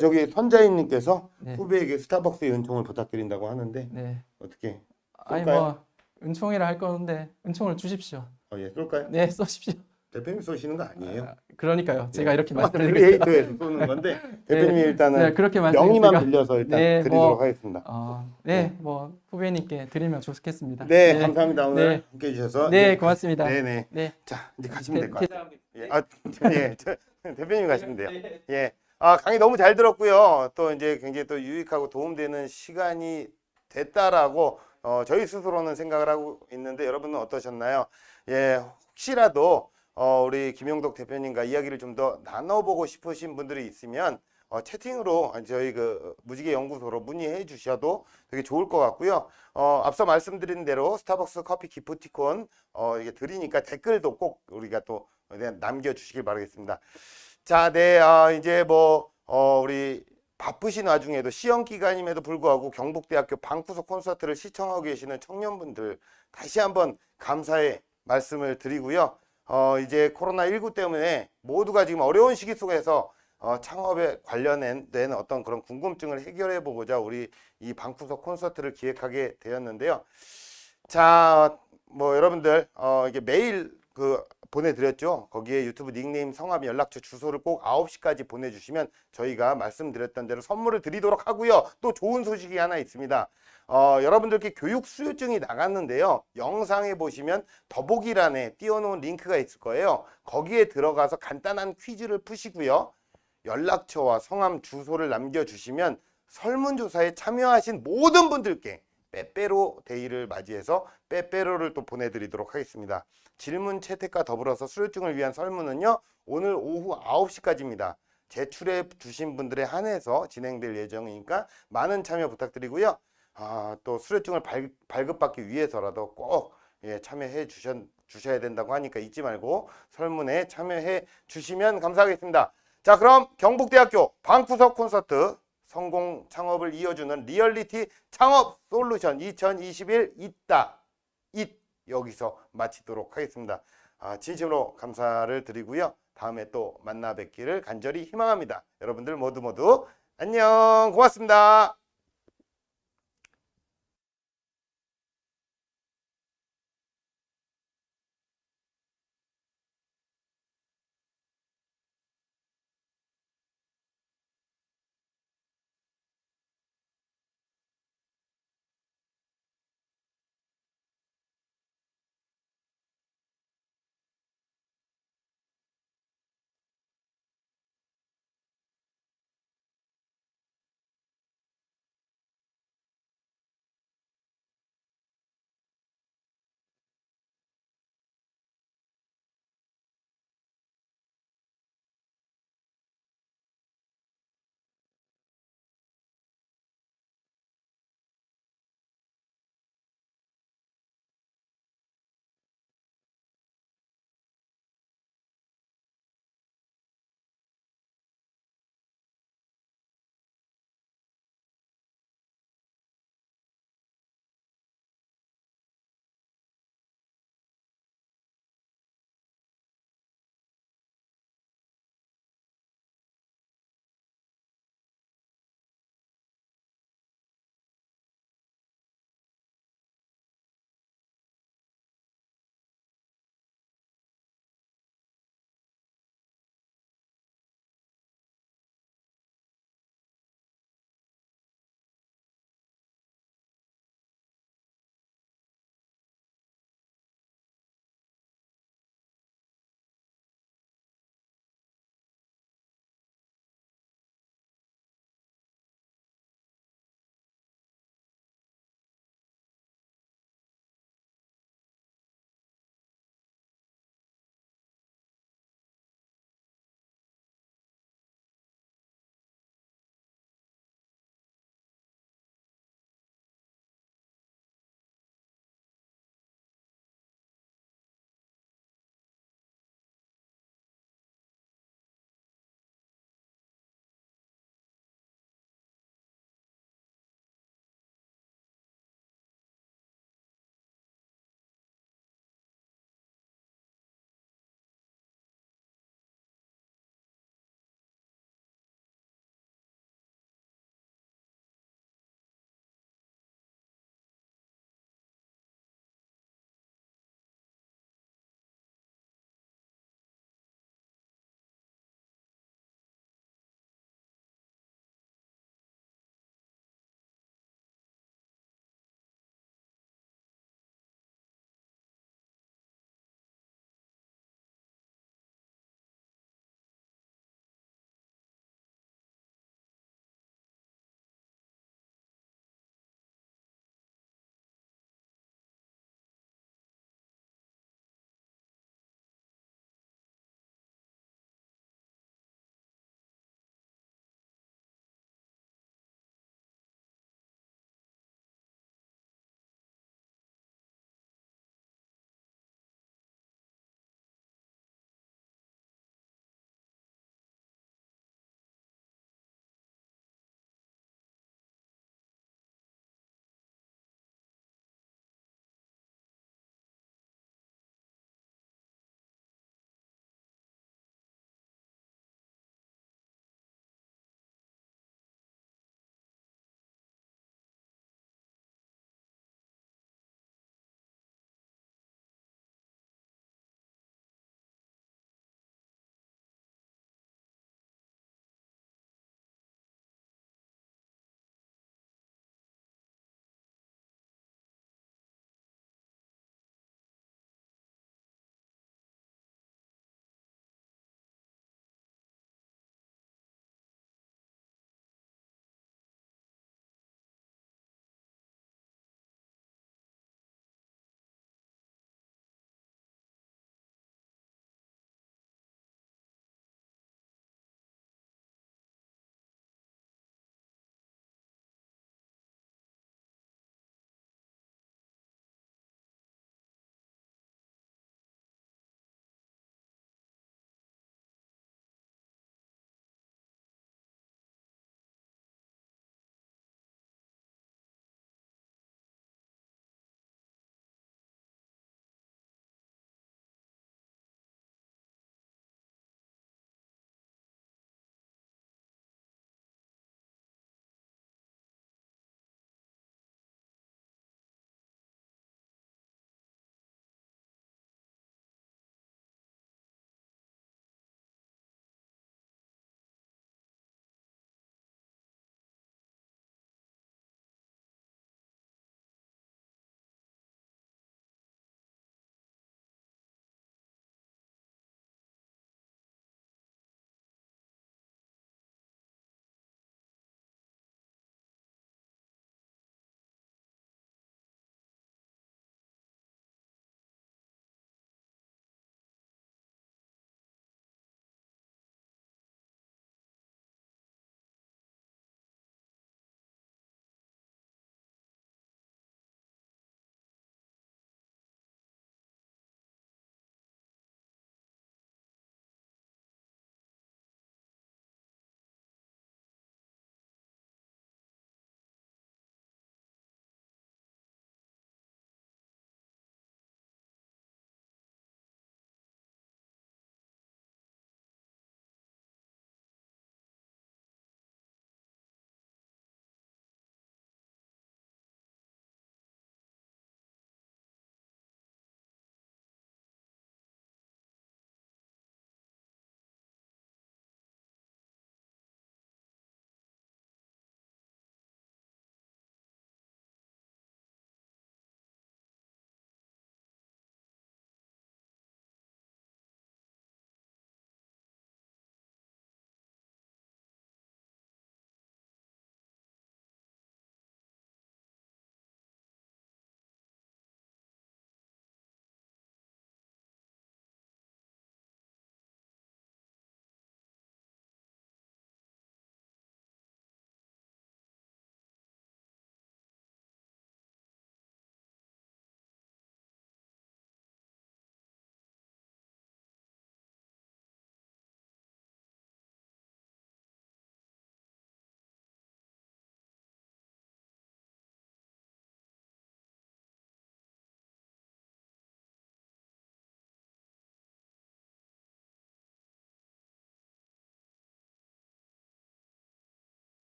저기 선자인님께서 네, 후배에게 스타벅스의 은총을 부탁드린다고 하는데 네. 어떻게 아니 쏠까요? 뭐 은총이라 할 건데 은총을 주십시오. 예, 쏠까요? 네, 쏘십시오. 대표님 쏘시는 거 아니에요? 그러니까요. 제가 이렇게 말씀드리니까. 크리에이터에서 쏘는 건데 대표님이 일단은 네, 그렇게 명의만 말씀드리니까. 빌려서 일단 네, 드리도록 뭐, 하겠습니다. 네, 뭐 후배님께 드리면 좋겠습니다. 네, 감사합니다. 오늘 네. 함께 해주셔서. 네, 고맙습니다. 네네. 네. 자, 이제 가시면 될 것 같아요. 네. 예, 대표님 가시면 돼요. 예. 강의 너무 잘 들었고요. 또 이제 굉장히 또 유익하고 도움되는 시간이 됐다라고 저희 스스로는 생각을 하고 있는데 여러분은 어떠셨나요? 예, 혹시라도 우리 김용덕 대표님과 이야기를 좀 더 나눠보고 싶으신 분들이 있으면 채팅으로 저희 그 무지개 연구소로 문의해 주셔도 되게 좋을 것 같고요. 앞서 말씀드린 대로 스타벅스 커피 기프티콘 이게 드리니까 댓글도 꼭 우리가 또 남겨주시길 바라겠습니다. 자, 네, 이제 뭐 우리 바쁘신 와중에도 시험 기간임에도 불구하고 경북대학교 방구석 콘서트를 시청하고 계시는 청년분들 다시 한번 감사의 말씀을 드리고요. 이제 코로나19 때문에 모두가 지금 어려운 시기 속에서 창업에 관련된 어떤 그런 궁금증을 해결해 보고자 우리 이 방구석 콘서트를 기획하게 되었는데요. 자, 뭐 여러분들 이게 메일 보내드렸죠. 거기에 유튜브 닉네임, 성함, 연락처, 주소를 꼭 9시까지 보내주시면 저희가 말씀드렸던 대로 선물을 드리도록 하고요. 또 좋은 소식이 하나 있습니다. 여러분들께 교육 수료증이 나갔는데요. 영상에 보시면 더보기란에 띄워놓은 링크가 있을 거예요. 거기에 들어가서 간단한 퀴즈를 푸시고요. 연락처와 성함, 주소를 남겨주시면 설문조사에 참여하신 모든 분들께 빼빼로 데이를 맞이해서 빼빼로를 또 보내드리도록 하겠습니다. 질문 채택과 더불어서 수료증을 위한 설문은요. 오늘 오후 9시까지입니다. 제출해 주신 분들에 한해서 진행될 예정이니까 많은 참여 부탁드리고요. 또 수료증을 발급받기 위해서라도 꼭 참여해 주셔야 된다고 하니까 잊지 말고 설문에 참여해 주시면 감사하겠습니다. 자, 그럼 경북대학교 방구석 콘서트 성공 창업을 이어주는 리얼리티 창업 솔루션 2021 여기서 마치도록 하겠습니다. 진심으로 감사를 드리고요. 다음에 또 만나 뵙기를 간절히 희망합니다. 여러분들 모두 안녕. 고맙습니다.